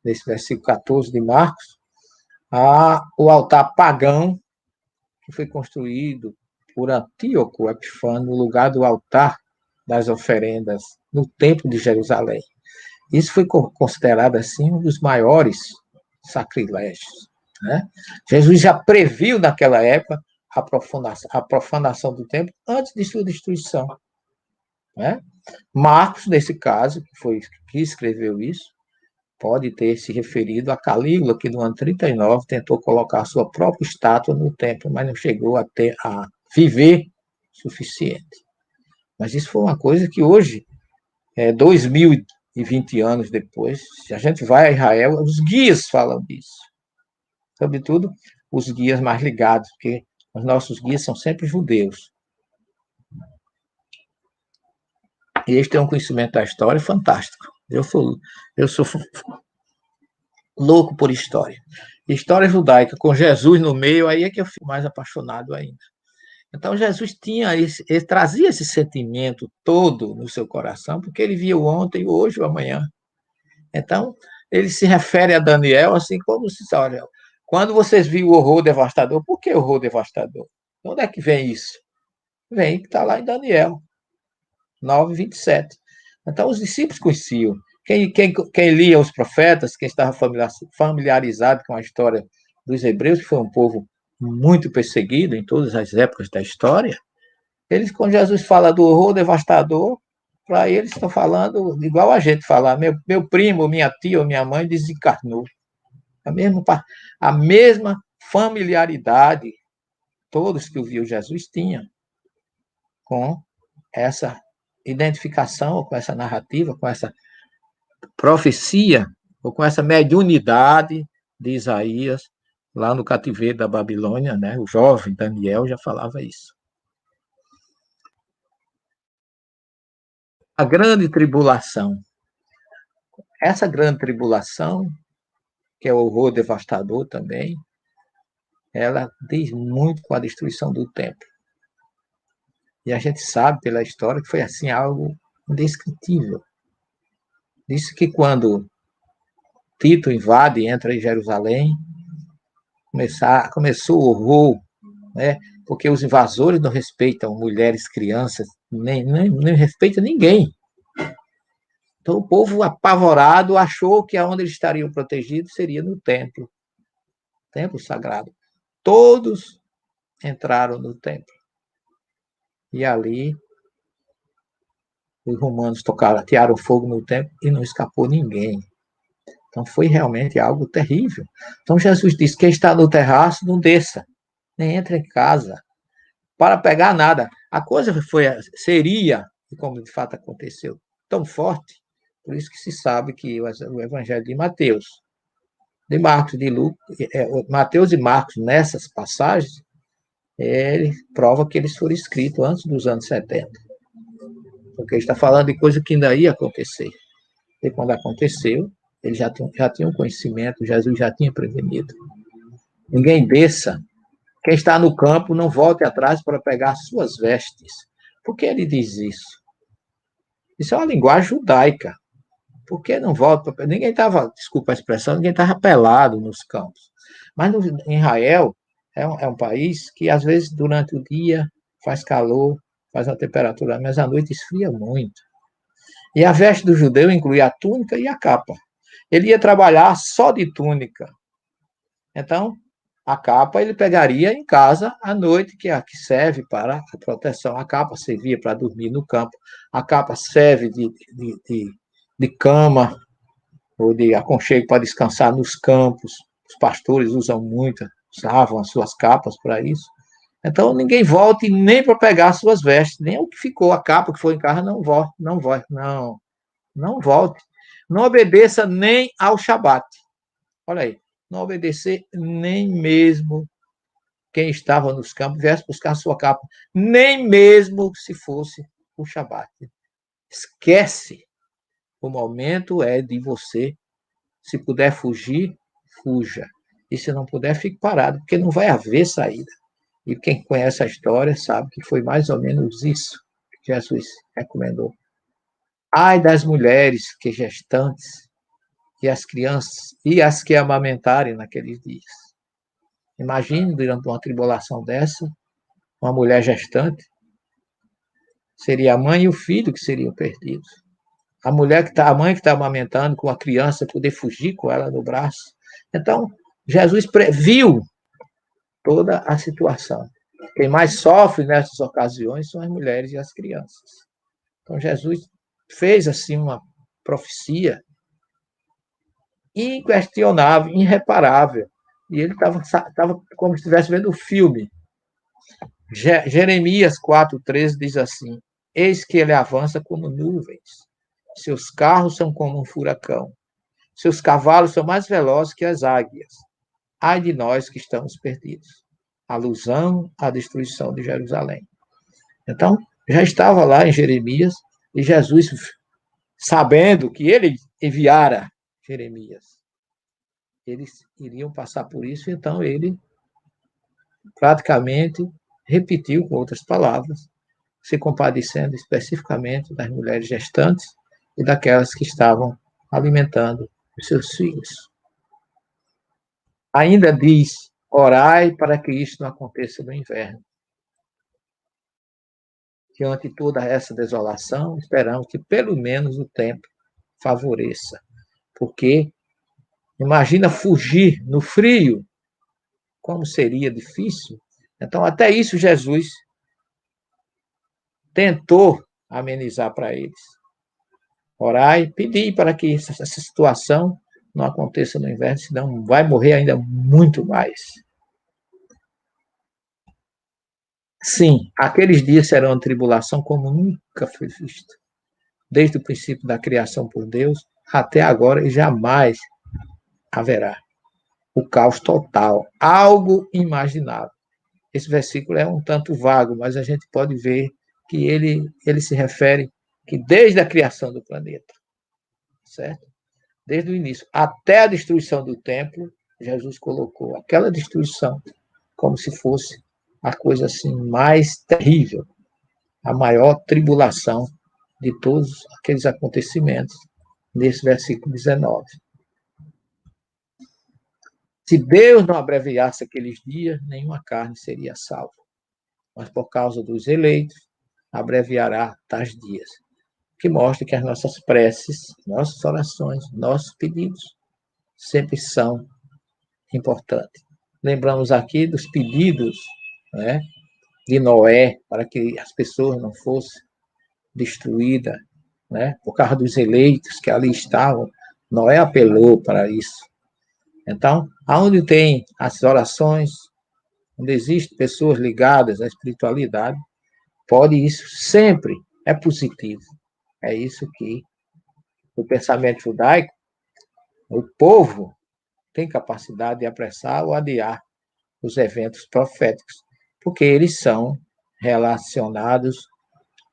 Speaker 2: nesse versículo 14 de Marcos, ao altar pagão que foi construído por Antíoco Epifânio no lugar do altar das oferendas no Templo de Jerusalém. Isso foi considerado assim um dos maiores sacrilégios. Né? Jesus já previu naquela época a profanação do templo antes de sua destruição. Né? Marcos, nesse caso, que escreveu isso, pode ter se referido a Calígula, que no ano 39 tentou colocar a sua própria estátua no templo, mas não chegou a viver o suficiente. Mas isso foi uma coisa que hoje, 2020 anos depois, se a gente vai a Israel, os guias falam disso. Sobretudo os guias mais ligados, porque os nossos guias são sempre judeus. E eles têm um conhecimento da história fantástico. Eu sou louco por história. História judaica com Jesus no meio, aí é que eu fico mais apaixonado ainda. Então Jesus ele trazia esse sentimento todo no seu coração, porque ele via o ontem, o hoje e o amanhã. Então, ele se refere a Daniel assim como se olha, quando vocês viram o horror devastador, por que horror devastador? De onde é que vem isso? Vem que está lá em Daniel 9:27. Então, os discípulos conheciam. Quem lia os profetas, quem estava familiarizado com a história dos hebreus, que foi um povo muito perseguido em todas as épocas da história, eles, quando Jesus fala do horror devastador, para eles estão falando igual a gente falar, meu primo, minha tia ou minha mãe desencarnou. A mesma familiaridade todos que ouviam Jesus tinham com essa identificação, ou com essa narrativa, com essa profecia, ou com essa mediunidade de Isaías, lá no cativeiro da Babilônia, né? O jovem Daniel já falava isso. A grande tribulação. Essa grande tribulação, que é o horror devastador também, ela diz muito com a destruição do templo. E a gente sabe pela história que foi assim algo indescritível. Diz que quando Tito invade e entra em Jerusalém, começou o horror, né? Porque os invasores não respeitam mulheres, crianças, nem respeitam ninguém. Então o povo apavorado achou que aonde eles estariam protegidos seria no templo sagrado. Todos entraram no templo. E ali os romanos atearam fogo no templo e não escapou ninguém. Então foi realmente algo terrível. Então Jesus disse: quem está no terraço, não desça, nem entre em casa, para pegar nada. A coisa seria, e como de fato aconteceu, tão forte, por isso que se sabe que o Evangelho de Mateus, de Marcos, de Lucas, Mateus e Marcos, nessas passagens, ele prova que eles foram escritos antes dos anos 70. Porque ele está falando de coisa que ainda ia acontecer. E quando aconteceu, eles já tinham conhecimento, Jesus já tinha prevenido. Ninguém desça. Quem está no campo, não volte atrás para pegar suas vestes. Por que ele diz isso? Isso é uma linguagem judaica. Por que não volta? Ninguém estava, desculpa a expressão, ninguém estava pelado nos campos. Mas em Israel, é um país que, às vezes, durante o dia faz calor, faz uma temperatura, mas à noite esfria muito. E a veste do judeu incluía a túnica e a capa. Ele ia trabalhar só de túnica. Então, a capa ele pegaria em casa à noite, que é a que serve para a proteção. A capa servia para dormir no campo. A capa serve de cama ou de aconchego para descansar nos campos. Os pastores usavam as suas capas para isso. Então, ninguém volte nem para pegar as suas vestes, nem o que ficou, a capa que foi em casa, não volte, não volte. Não obedeça nem ao Shabat. Olha aí, não obedecer nem mesmo quem estava nos campos viesse buscar a sua capa, nem mesmo se fosse o Shabat. Esquece. O momento é de você, se puder fugir, fuja. E se não puder, fique parado, porque não vai haver saída. E quem conhece a história sabe que foi mais ou menos isso que Jesus recomendou. Ai das mulheres que gestantes e as crianças e as que amamentarem naqueles dias. Imagine, durante uma tribulação dessa, uma mulher gestante, seria a mãe e o filho que seriam perdidos. A mãe que está amamentando com a criança, poder fugir com ela no braço. Então, Jesus previu toda a situação. Quem mais sofre nessas ocasiões são as mulheres e as crianças. Então, Jesus fez assim uma profecia inquestionável, irreparável. E ele estava como se estivesse vendo o filme. Jeremias 4,13 diz assim: Eis que ele avança como nuvens, seus carros são como um furacão, seus cavalos são mais velozes que as águias. Ai de nós que estamos perdidos. Alusão à destruição de Jerusalém. Então, já estava lá em Jeremias, e Jesus, sabendo que ele enviara Jeremias, eles iriam passar por isso, então ele praticamente repetiu com outras palavras, se compadecendo especificamente das mulheres gestantes e daquelas que estavam alimentando os seus filhos. Ainda diz: orai para que isso não aconteça no inverno. Diante de toda essa desolação, esperamos que pelo menos o tempo favoreça. Porque imagina fugir no frio, como seria difícil. Então, até isso Jesus tentou amenizar para eles. Orar e pedir para que essa situação não aconteça no inverno, senão vai morrer ainda muito mais. Sim, aqueles dias serão uma tribulação como nunca foi visto, desde o princípio da criação por Deus até agora, e jamais haverá o caos total, algo imaginável. Esse versículo é um tanto vago, mas a gente pode ver que ele se refere que desde a criação do planeta, certo? Desde o início até a destruição do templo, Jesus colocou aquela destruição como se fosse a coisa assim mais terrível, a maior tribulação de todos aqueles acontecimentos, nesse versículo 19. Se Deus não abreviasse aqueles dias, nenhuma carne seria salva. Mas por causa dos eleitos, abreviará tais dias. Que mostra que as nossas preces, nossas orações, nossos pedidos sempre são importantes. Lembramos aqui dos pedidos, né, de Noé, para que as pessoas não fossem destruídas, né, por causa dos eleitos que ali estavam. Noé apelou para isso. Então, aonde tem as orações, onde existem pessoas ligadas à espiritualidade, pode isso sempre, é positivo. É isso que o pensamento judaico, o povo tem capacidade de apressar ou adiar os eventos proféticos, porque eles são relacionados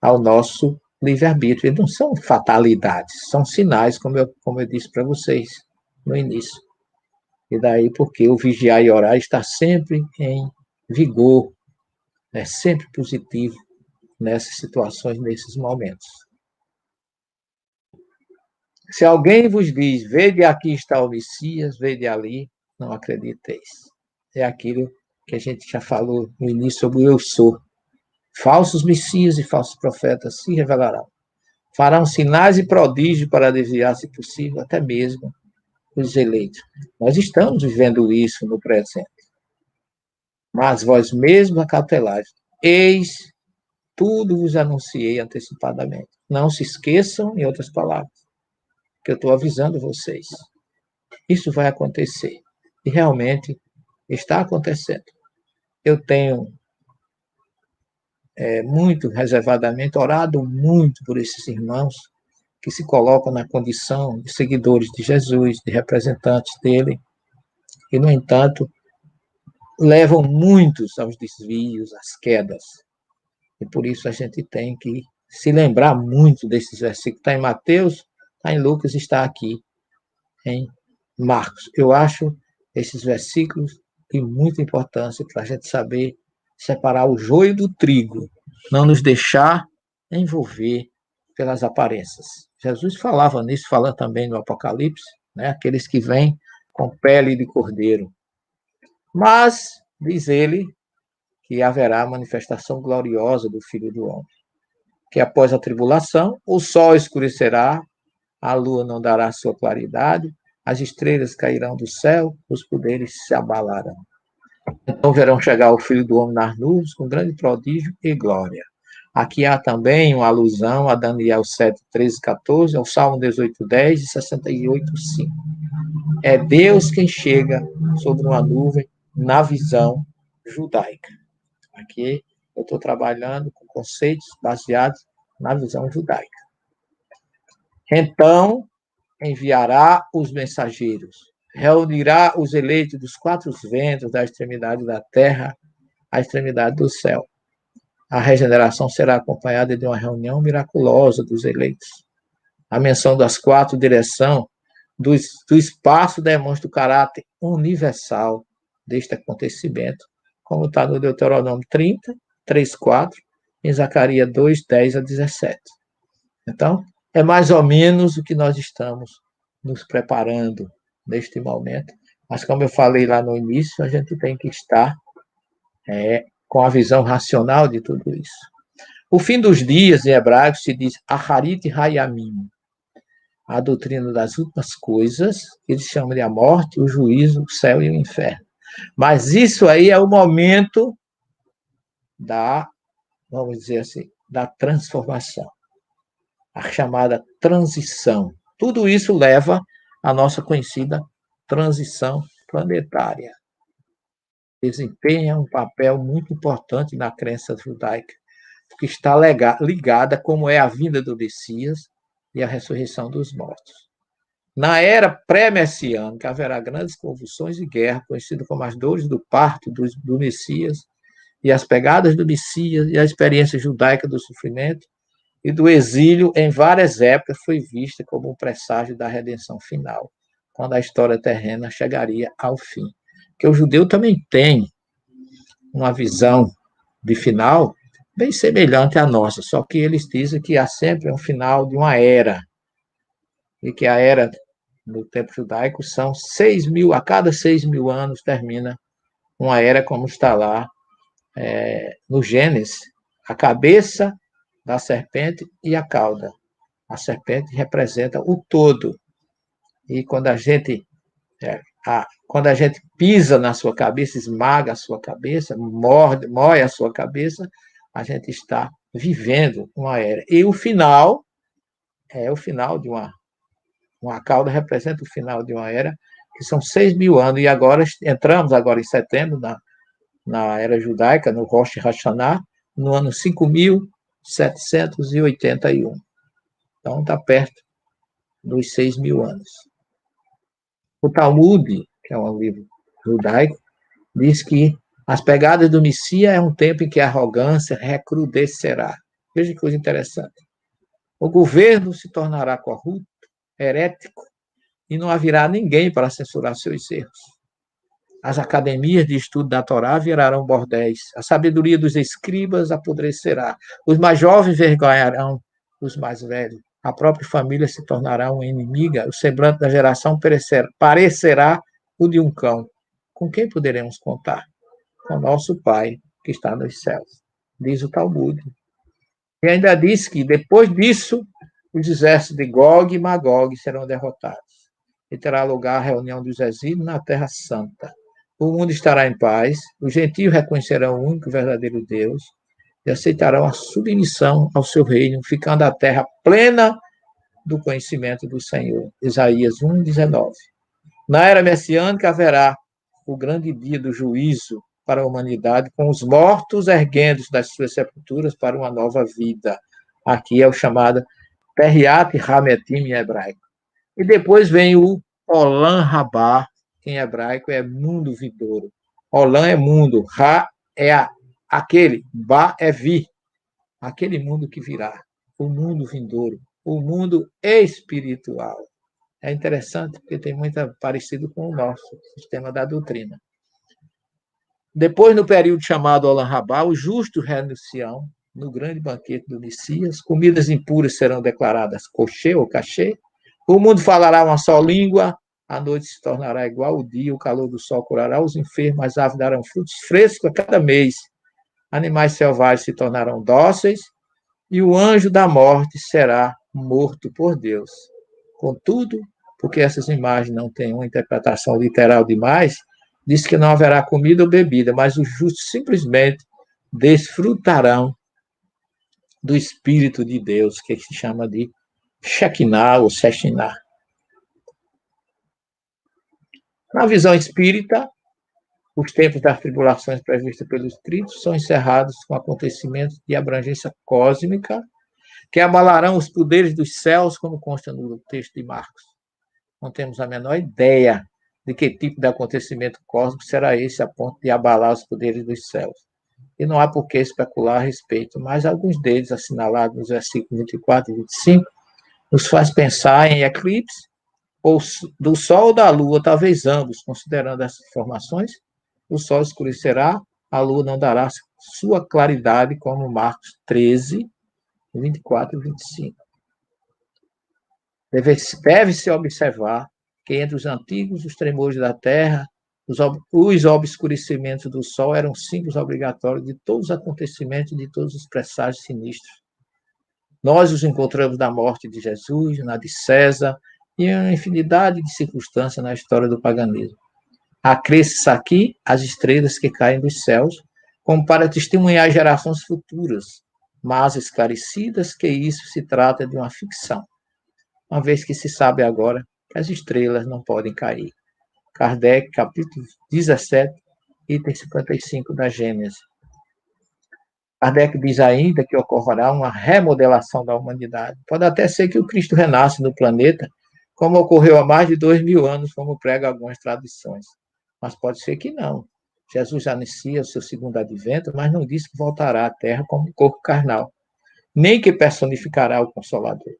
Speaker 2: ao nosso livre-arbítrio. Eles não são fatalidades, são sinais, como eu disse para vocês no início. E daí porque o vigiar e orar está sempre em vigor, é sempre positivo nessas situações, nesses momentos. Se alguém vos diz, vede aqui está o Messias, vede ali, não acrediteis. É aquilo que a gente já falou no início sobre o eu sou. Falsos Messias e falsos profetas se revelarão. Farão sinais e prodígios para desviar, se possível, até mesmo os eleitos. Nós estamos vivendo isso no presente. Mas vós mesmos acautelais, eis, tudo vos anunciei antecipadamente. Não se esqueçam, em outras palavras, que eu estou avisando vocês. Isso vai acontecer. E realmente está acontecendo. Eu tenho muito reservadamente orado muito por esses irmãos que se colocam na condição de seguidores de Jesus, de representantes dele, e, no entanto, levam muitos aos desvios, às quedas. E por isso a gente tem que se lembrar muito desses versículos. Está em Mateus, está em Lucas, está aqui em Marcos. Eu acho esses versículos de muita importância para a gente saber separar o joio do trigo, não nos deixar envolver pelas aparências. Jesus falava nisso, falando também no Apocalipse, né? Aqueles que vêm com pele de cordeiro. Mas, diz ele, que haverá a manifestação gloriosa do Filho do Homem, que após a tribulação, o sol escurecerá, a lua não dará sua claridade, as estrelas cairão do céu, os poderes se abalarão. Então verão chegar o Filho do Homem nas nuvens com grande prodígio e glória. Aqui há também uma alusão a Daniel 7, 13, 14, ao Salmo 18, 10 e 68, 5. É Deus quem chega sobre uma nuvem na visão judaica. Aqui eu estou trabalhando com conceitos baseados na visão judaica. Então enviará os mensageiros, reunirá os eleitos dos quatro ventos, da extremidade da terra à extremidade do céu. A regeneração será acompanhada de uma reunião miraculosa dos eleitos. A menção das quatro direções do espaço demonstra o caráter universal deste acontecimento, como está no Deuteronômio 30, 3, 4, em Zacarias 2, 10 a 17. Então, é mais ou menos o que nós estamos nos preparando neste momento. Mas, como eu falei lá no início, a gente tem que estar com a visão racional de tudo isso. O fim dos dias, em hebraico, se diz Aharit Hayamim, a doutrina das últimas coisas, que eles chamam de a morte, o juízo, o céu e o inferno. Mas isso aí é o momento da, vamos dizer assim, da transformação, a chamada transição. Tudo isso leva à nossa conhecida transição planetária. Desempenha um papel muito importante na crença judaica, porque está ligada como é a vinda do Messias e a ressurreição dos mortos. Na era pré-messiânica, haverá grandes convulsões e guerra, conhecidas como as dores do parto do Messias, e as pegadas do Messias, e a experiência judaica do sofrimento e do exílio em várias épocas foi vista como um presságio da redenção final, quando a história terrena chegaria ao fim. Porque o judeu também tem uma visão de final bem semelhante à nossa, só que eles dizem que há sempre um final de uma era, e que a era no tempo judaico são 6.000, a cada 6.000 anos termina uma era, como está lá no Gênesis, a cabeça da serpente e a cauda. A serpente representa o todo. E quando a gente pisa na sua cabeça, esmaga a sua cabeça, mói a sua cabeça, a gente está vivendo uma era. E o final é o final de uma cauda representa o final de uma era, que são 6.000 anos. E agora entramos agora em setembro, na era judaica, no Rosh Hashanah, no ano 5.781. Então, está perto dos 6.000 anos. O Talmud, que é um livro judaico, diz que as pegadas do Messias é um tempo em que a arrogância recrudescerá. Veja que coisa interessante. O governo se tornará corrupto, herético, e não haverá ninguém para censurar seus erros. As academias de estudo da Torá virarão bordéis. A sabedoria dos escribas apodrecerá. Os mais jovens vergonharão os mais velhos. A própria família se tornará uma inimiga. O semblante da geração parecerá o de um cão. Com quem poderemos contar? Com nosso Pai, que está nos céus, diz o Talmud. E ainda diz que, depois disso, os exércitos de Gog e Magog serão derrotados. E terá lugar a reunião dos exílios na Terra Santa. O mundo estará em paz, os gentios reconhecerão o único verdadeiro Deus e aceitarão a submissão ao seu reino, ficando a terra plena do conhecimento do Senhor. Isaías 1:19. Na era messiânica haverá o grande dia do juízo para a humanidade, com os mortos erguendo das suas sepulturas para uma nova vida. Aqui é o chamado Periat Hametim em hebraico. E depois vem o Olam Rabá, que em hebraico é mundo vindouro. Olam é mundo, Ra é aquele, Ba é vir, aquele mundo que virá, o mundo vindouro, o mundo espiritual. É interessante porque tem muito parecido com o nosso sistema da doutrina. Depois, no período chamado Olam Rabá, os justos renunciam no grande banquete do Messias, comidas impuras serão declaradas coxê ou cachê, o mundo falará uma só língua, a noite se tornará igual ao dia, o calor do sol curará os enfermos, as árvores darão frutos frescos a cada mês, animais selvagens se tornarão dóceis, e o anjo da morte será morto por Deus. Contudo, porque essas imagens não têm uma interpretação literal demais, diz que não haverá comida ou bebida, mas os justos simplesmente desfrutarão do Espírito de Deus, que se chama de Shekinah ou Shekinah. Na visão espírita, os tempos das tribulações previstas pelos Escritos são encerrados com acontecimentos de abrangência cósmica que abalarão os poderes dos céus, como consta no texto de Marcos. Não temos a menor ideia de que tipo de acontecimento cósmico será esse a ponto de abalar os poderes dos céus. E não há por que especular a respeito, mas alguns deles, assinalados nos versículos 24 e 25, nos faz pensar em eclipse, ou do Sol ou da Lua, talvez ambos. Considerando essas informações, o Sol escurecerá, a Lua não dará sua claridade, como Marcos 13, 24 e 25. Deve-se observar que entre os antigos, os tremores da terra, os obscurecimentos do sol eram símbolos obrigatórios de todos os acontecimentos e de todos os presságios sinistros. Nós os encontramos na morte de Jesus, na de César e em uma infinidade de circunstâncias na história do paganismo. Acresce-se aqui as estrelas que caem dos céus, como para testemunhar gerações futuras, mas esclarecidas que isso se trata de uma ficção, uma vez que se sabe agora que as estrelas não podem cair. Kardec, capítulo 17, item 55 da Gênesis. Kardec diz ainda que ocorrerá uma remodelação da humanidade. Pode até ser que o Cristo renasça no planeta, como ocorreu há mais de 2000 anos, como pregam algumas tradições. Mas pode ser que não. Jesus anuncia o seu segundo advento, mas não diz que voltará à Terra como corpo carnal, nem que personificará o Consolador.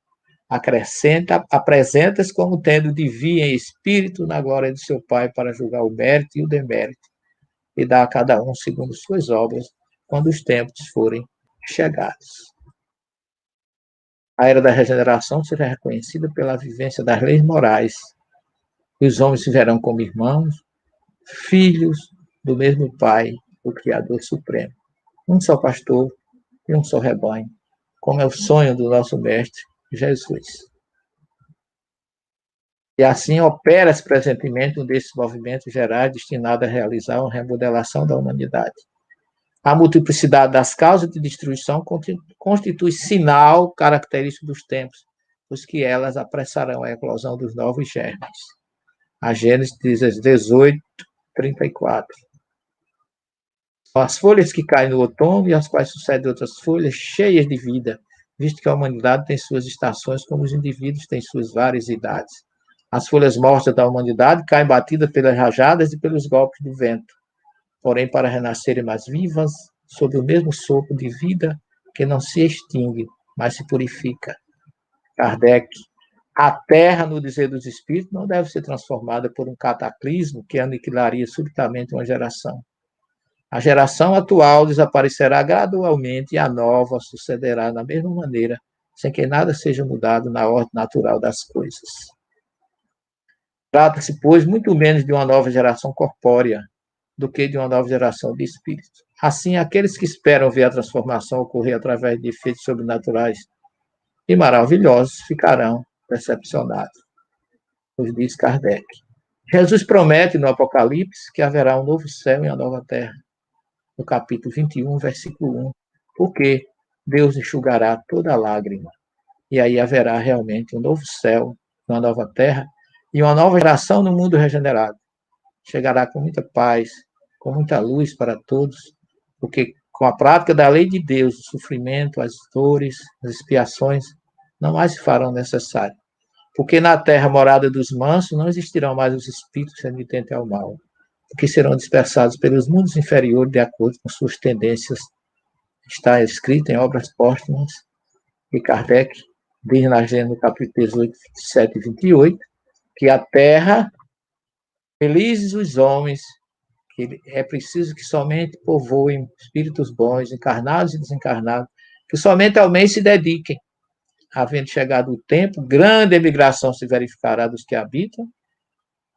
Speaker 2: Apresenta-se como tendo de vir em espírito na glória de seu Pai para julgar o mérito e o demérito, e dar a cada um segundo suas obras, quando os tempos forem chegados. A era da regeneração será reconhecida pela vivência das leis morais, e os homens viverão como irmãos, filhos do mesmo Pai, o Criador Supremo. Um só pastor e um só rebanho, como é o sonho do nosso Mestre Jesus. E assim opera-se presentemente um desses movimentos gerais destinados a realizar uma remodelação da humanidade. A multiplicidade das causas de destruição constitui sinal característico dos tempos, pois que elas apressarão a eclosão dos novos germes. A Gênesis 18, 34. São as folhas que caem no outono e as quais sucedem outras folhas cheias de vida, visto que a humanidade tem suas estações como os indivíduos têm suas várias idades. As folhas mortas da humanidade caem batidas pelas rajadas e pelos golpes do vento, porém para renascerem mais vivas, sob o mesmo sopro de vida que não se extingue, mas se purifica. Kardec. A Terra, no dizer dos Espíritos, não deve ser transformada por um cataclismo que aniquilaria subitamente uma geração. A geração atual desaparecerá gradualmente e a nova sucederá da mesma maneira, sem que nada seja mudado na ordem natural das coisas. Trata-se, pois, muito menos de uma nova geração corpórea do que de uma nova geração de espíritos. Assim, aqueles que esperam ver a transformação ocorrer através de efeitos sobrenaturais e maravilhosos ficarão decepcionados, nos diz Kardec. Jesus promete no Apocalipse que haverá um novo céu e uma nova terra, no capítulo 21, versículo 1, porque Deus enxugará toda lágrima, e aí haverá realmente um novo céu, uma nova terra, e uma nova geração no mundo regenerado. Chegará com muita paz, com muita luz para todos, porque com a prática da lei de Deus, o sofrimento, as dores, as expiações, não mais se farão necessários. Porque na terra morada dos mansos não existirão mais os espíritos remitentes ao mal, porque serão dispersados pelos mundos inferiores de acordo com suas tendências. Está escrito em obras póstumas, e Kardec diz na Gênesis, no capítulo 18, 27 e 28, que a terra, felizes os homens, que é preciso que somente povoem espíritos bons, encarnados e desencarnados, que somente ao bem se dediquem. Havendo chegado o tempo, grande emigração se verificará dos que habitam,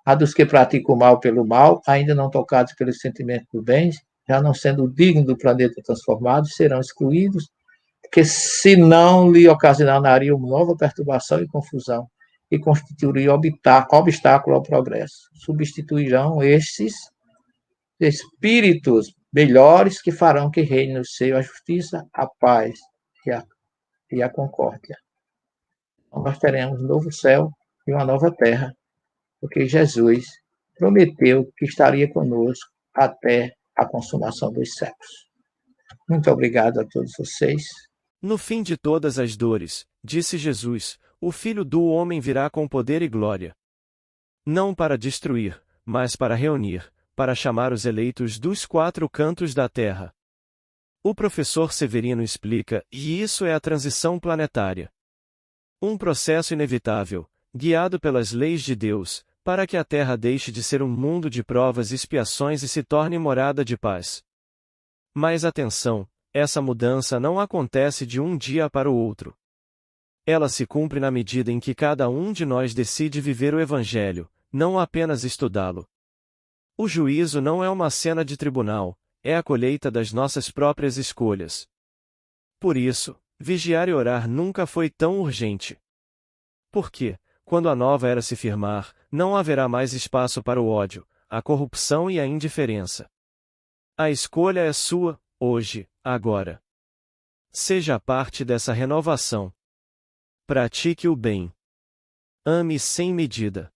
Speaker 2: a dos que praticam o mal pelo mal, ainda não tocados pelo sentimento do bem, já não sendo dignos do planeta transformado, serão excluídos, porque senão lhe ocasionariam nova perturbação e confusão, e constituiriam obstáculo ao progresso. Substituirão estes espíritos melhores que farão que reine no seio a justiça, a paz e a concórdia. Então, nós teremos um novo céu e uma nova terra, porque Jesus prometeu que estaria conosco até a consumação dos séculos. Muito obrigado a todos vocês.
Speaker 1: No fim de todas as dores, disse Jesus, o Filho do Homem virá com poder e glória. Não para destruir, mas para reunir, para chamar os eleitos dos quatro cantos da terra. O professor Severino explica, e isso é a transição planetária. Um processo inevitável, guiado pelas leis de Deus, para que a Terra deixe de ser um mundo de provas e expiações e se torne morada de paz. Mas atenção, essa mudança não acontece de um dia para o outro. Ela se cumpre na medida em que cada um de nós decide viver o Evangelho, não apenas estudá-lo. O juízo não é uma cena de tribunal, é a colheita das nossas próprias escolhas. Por isso, vigiar e orar nunca foi tão urgente. Porque, quando a nova era se firmar, não haverá mais espaço para o ódio, a corrupção e a indiferença. A escolha é sua, hoje, agora. Seja parte dessa renovação. Pratique o bem. Ame sem medida.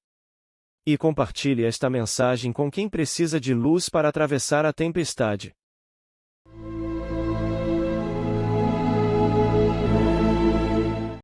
Speaker 1: E compartilhe esta mensagem com quem precisa de luz para atravessar a tempestade.